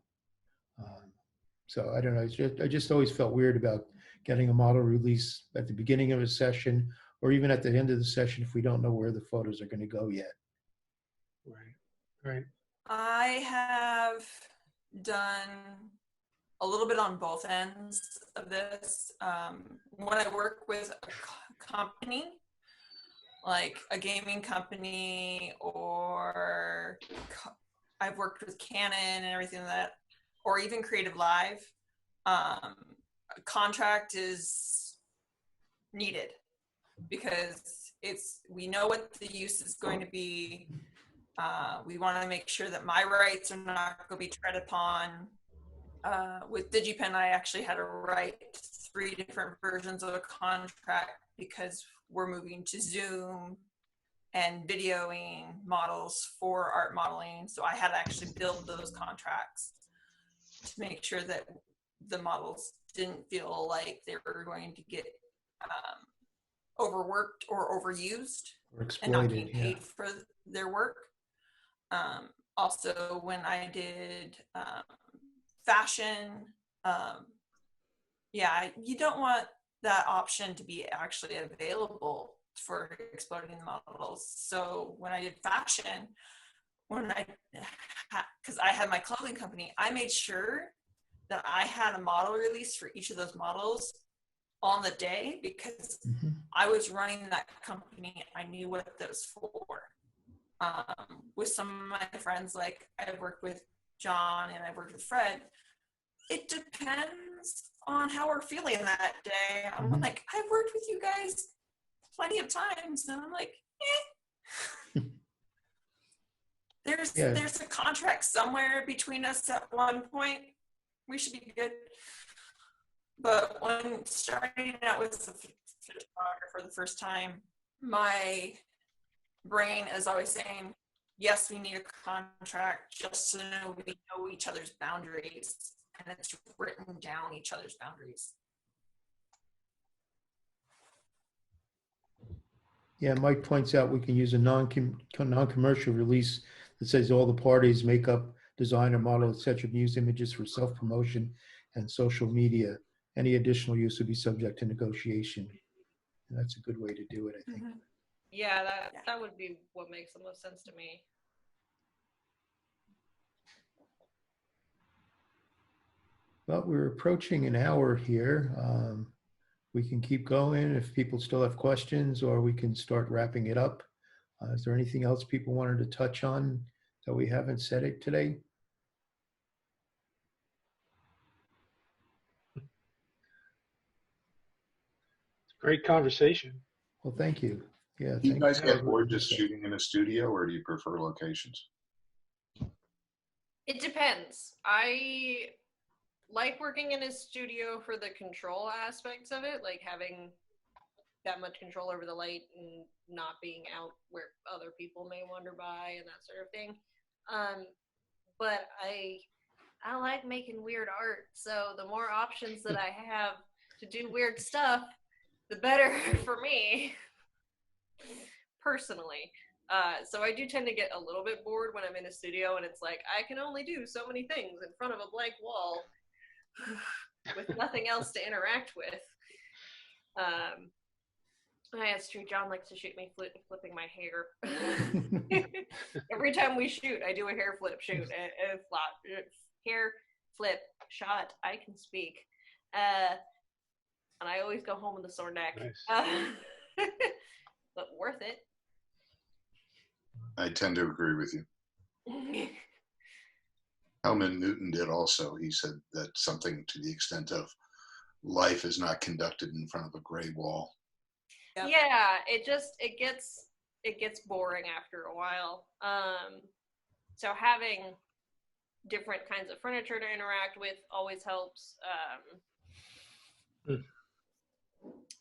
So I don't know, I just always felt weird about getting a model release at the beginning of a session, or even at the end of the session if we don't know where the photos are going to go yet. Right. I have done a little bit on both ends of this. When I work with a company, like a gaming company, or I've worked with Canon and everything like that, or even Creative Live, a contract is needed, because we know what the use is going to be. We want to make sure that my rights are not going to be tread upon. With DigiPen, I actually had to write 3 different versions of a contract, because we're moving to Zoom and videoing models for art modeling. So I had to actually build those contracts to make sure that the models didn't feel like they were going to get overworked or overused Or exploited, and not being paid for their work. Also, when I did fashion, you don't want that option to be actually available for exploiting the models. So when I did fashion, because I had my clothing company, I made sure that I had a model release for each of those models on the day, because I was running that company. I knew what that was for. With some of my friends, like I've worked with John and I've worked with Fred, it depends on how we're feeling that day. I'm like, I've worked with you guys plenty of times, and I'm like, there's a contract somewhere between us at one point. We should be good. But when starting out with the photographer for the first time, my brain is always saying, yes, we need a contract just so we know each other's boundaries, and it's written down each other's boundaries. Yeah, Mike points out we can use a non-commercial release that says all the parties, makeup, designer, model, etc., use images for self-promotion and social media. Any additional use would be subject to negotiation. And that's a good way to do it, I think. Yeah, that would be what makes the most sense to me. Well, we're approaching an hour here. We can keep going if people still have questions, or we can start wrapping it up. Is there anything else people wanted to touch on that we haven't said it today? Great conversation. Well, thank you. Yeah, Do you thank guys you. get bored just shooting in a studio, or do you prefer locations? It depends. I like working in a studio for the control aspects of it, like having that much control over the light and not being out where other people may wander by and that sort of thing. But I like making weird art, so the more options that I have to do weird stuff, the better for me, personally. So I do tend to get a little bit bored when I'm in a studio and it's like, I can only do so many things in front of a blank wall with nothing else to interact with. It's true. John likes to shoot me flipping my hair. Every time we shoot, I do a hair flip shoot. Hair flip shot. I can speak. And I always go home with a sore neck. Nice. But worth it. I tend to agree with you. Helmut Newton did also. He said that something to the extent of life is not conducted in front of a gray wall. Yep. Yeah, it gets boring after a while. So having different kinds of furniture to interact with always helps.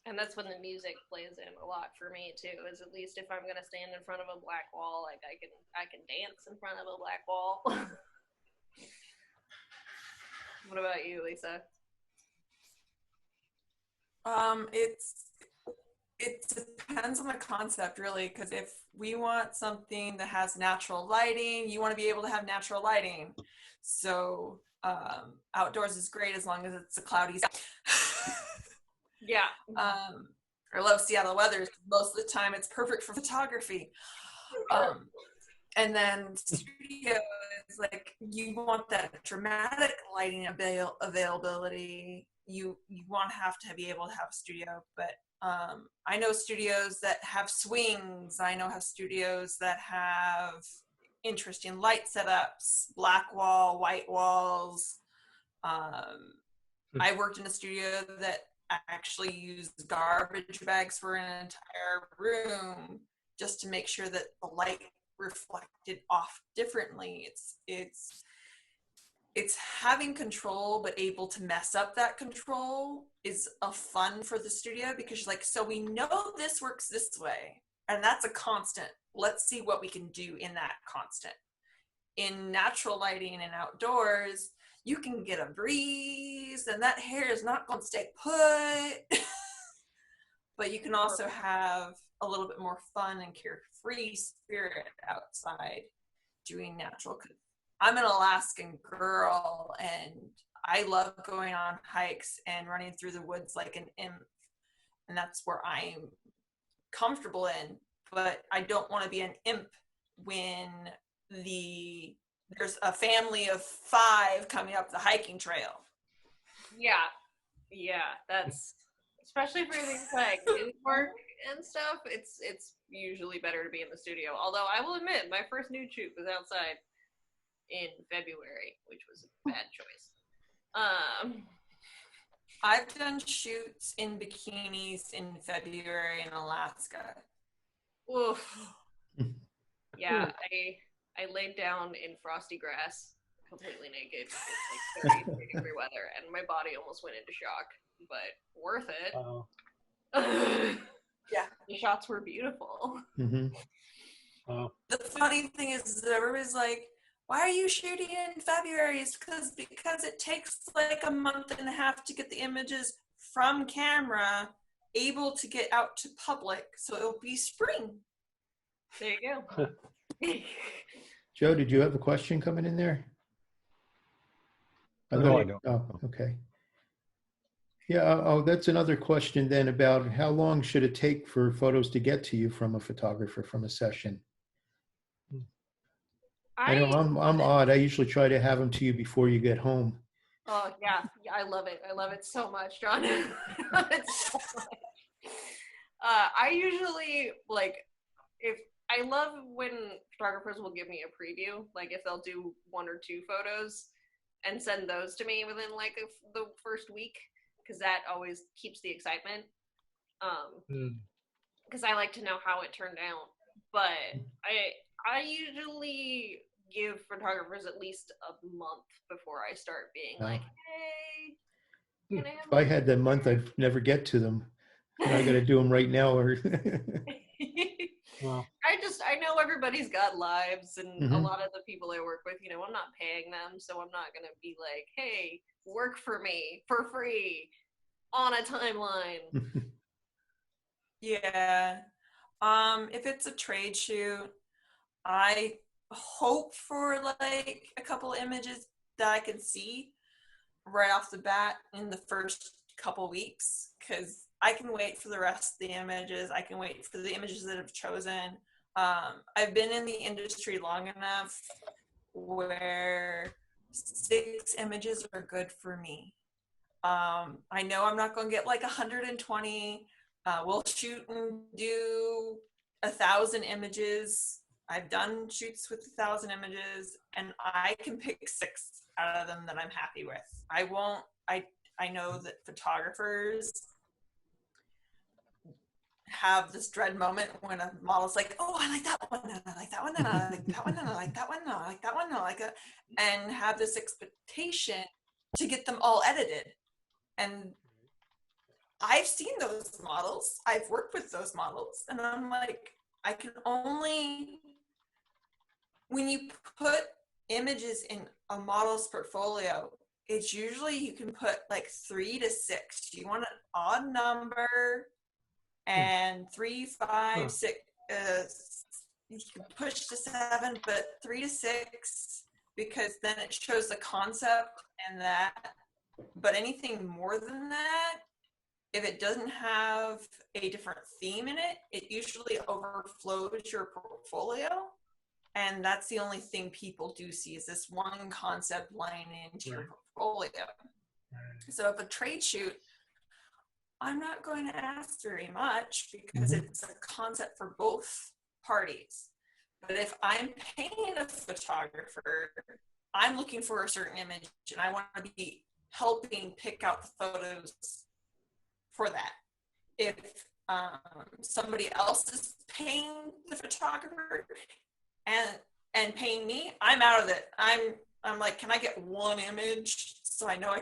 And that's when the music plays in a lot for me too. Is at least if I'm gonna stand in front of a black wall, like I can dance in front of a black wall. What about you, Lisa? It depends on the concept, really, because if we want something that has natural lighting, you want to be able to have natural lighting. So outdoors is great as long as it's a cloudy. Yeah. I love Seattle weather. Most of the time it's perfect for photography. And then studio is like, you want that dramatic lighting availability. You want to be able to have a studio, but I know studios that have swings. I know studios that have interesting light setups, black wall, white walls. I worked in a studio that actually used garbage bags for an entire room just to make sure that the light reflected off differently. It's having control, but able to mess up that control is a fun for the studio, because you're like, so we know this works this way, and that's a constant. Let's see what we can do in that constant. In natural lighting and outdoors, you can get a breeze, and that hair is not going to stay put. But you can also have a little bit more fun and carefree spirit outside doing natural. I'm an Alaskan girl, and I love going on hikes and running through the woods like an imp. And that's where I'm comfortable in. But I don't want to be an imp when there's a family of 5 coming up the hiking trail. Yeah, that's especially for things like news work and stuff. It's usually better to be in the studio. Although I will admit, my first nude shoot was outside in February, which was a bad choice. I've done shoots in bikinis in February in Alaska. Oof. Yeah, I laid down in frosty grass, completely naked. It's like 30-degree weather, and my body almost went into shock, but worth it. Yeah, the shots were beautiful. Mm-hmm. The funny thing is that everybody's like, why are you shooting in February? It's because it takes like a month and a half to get the images from camera able to get out to public, so it'll be spring. There you go. Joe, did you have a question coming in there? No, I don't. Oh, okay. Yeah, oh, that's another question then about how long should it take for photos to get to you from a photographer from a session? I know I'm odd. I usually try to have them to you before you get home. Oh yeah, I love it. I love it so much, John. I love it so much. I usually if I love when photographers will give me a preview, like if they'll do 1 or 2 photos and send those to me within like the first week, because that always keeps the excitement. Because I like to know how it turned out. But I usually give photographers at least a month before I start being like, hey, can I have if I had that month, I'd never get to them. And I got to do them right now. Or Well, I know everybody's got lives, and a lot of the people I work with, you know, I'm not paying them, so I'm not gonna be like, hey, work for me for free on a timeline. Yeah. If it's a trade shoot, I hope for like a couple images that I can see right off the bat in the first couple weeks, because I can wait for the rest of the images. I can wait for the images that I've chosen. I've been in the industry long enough where 6 images are good for me. I know I'm not going to get like 120. We'll shoot and do 1,000 images. I've done shoots with 1,000 images, and I can pick 6 out of them that I'm happy with. I know that photographers have this dread moment when a model's like, oh, I like that one, and I like that one, and I like that one, and I like that one, and I like that one, and I like that, and have this expectation to get them all edited. And I've seen those models, I've worked with those models, and I'm like, I can only, when you put images in a model's portfolio, it's usually you can put like 3 to 6. You want an odd number, and 3, 5, 6, you can push to 7, but 3 to 6, because then it shows the concept and that. But anything more than that, if it doesn't have a different theme in it, it usually overflows your portfolio. And that's the only thing people do see, is this one concept line into your portfolio. So if a trade shoot, I'm not going to ask very much, because it's a concept for both parties. But if I'm paying a photographer, I'm looking for a certain image, and I want to be helping pick out the photos for that. If somebody else is paying the photographer and paying me, I'm out of it. I'm like, can I get one image so I know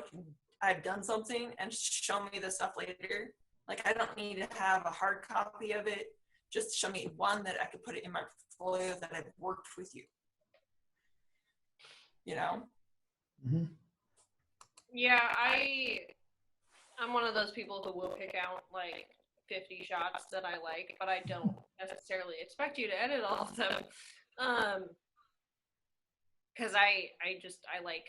I've done something, and show me the stuff later? Like, I don't need to have a hard copy of it. Just show me one that I could put it in my portfolio that I've worked with you. You know? Yeah, I'm one of those people who will pick out like 50 shots that I like, but I don't necessarily expect you to edit all of them. Because I like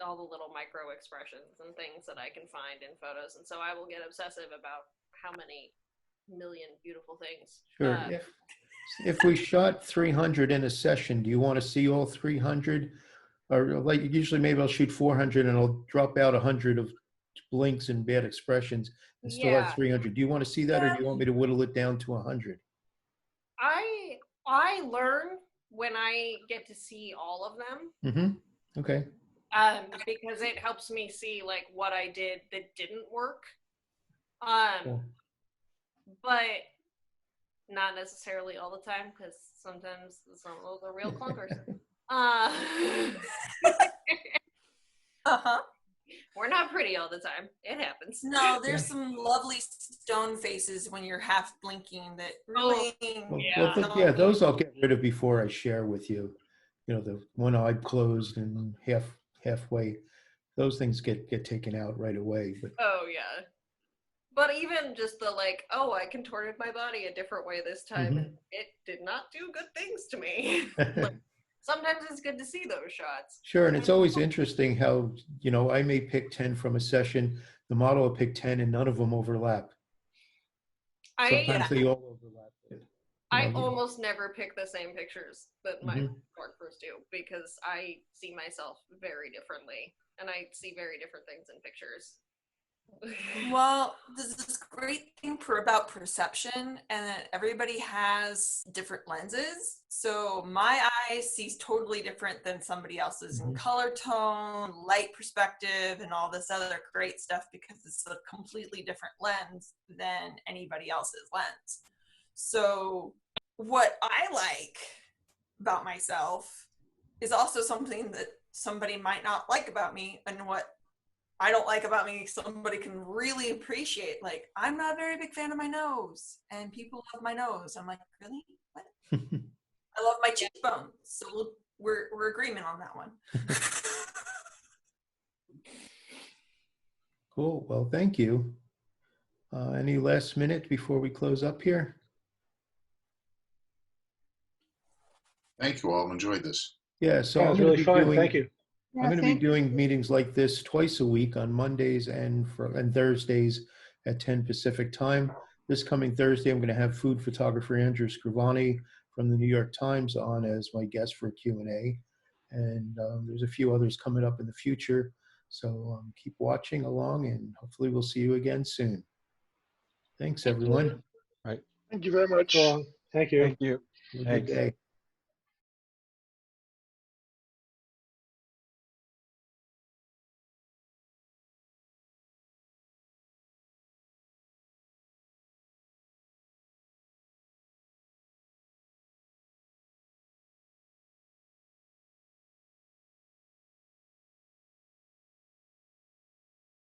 all the little micro expressions and things that I can find in photos, and so I will get obsessive about how many million beautiful things. Sure. If we shot 300 in a session, do you want to see all 300? Or like usually maybe I'll shoot 400 and I'll drop out 100 of blinks and bad expressions and still have 300. Do you want to see that, or do you want me to whittle it down to 100? I learn when I get to see all of them. Okay. Because it helps me see like what I did that didn't work. Cool. But not necessarily all the time, because sometimes some of those are real clunkers. We're not pretty all the time. It happens. No, there's some lovely stone faces when you're half blinking that really. Those I'll get rid of before I share with you. You know, the one eye closed and halfway. Those things get taken out right away. But But even just the like, oh, I contorted my body a different way this time, Mhm. and it did not do good things to me. Like, sometimes it's good to see those shots. Sure, and it's always interesting how, you know, I may pick 10 from a session, the model will pick 10 and none of them overlap. Sometimes they all overlap. I almost never pick the same pictures that my Mhm. photographers do because I see myself very differently and I see very different things in pictures. Well, there's this great thing about perception, and that everybody has different lenses. So my eye sees totally different than somebody else's in color tone, light perspective, and all this other great stuff because it's a completely different lens than anybody else's lens. So what I like about myself is also something that somebody might not like about me, and what I don't like about me, somebody can really appreciate. Like, I'm not a very big fan of my nose, and people love my nose. I'm like, really? What? I love my cheekbones. So we're agreement on that one. Cool. Well, thank you. Any last minute before we close up here? Thank you all. Enjoyed this. Yeah, so That I'm was going to really be fun. doing, Thank you. I'm going to be thank you. doing meetings like this twice a week on Mondays and Thursdays at 10 Pacific time. This coming Thursday, I'm going to have food photographer Andrew Scrivani from the New York Times on as my guest for Q&A. And there's a few others coming up in the future. So keep watching along, and hopefully we'll see you again soon. Thanks, everyone. Right. Thank you very much. So long. Thank you. Thank you. Have a good Thanks. day.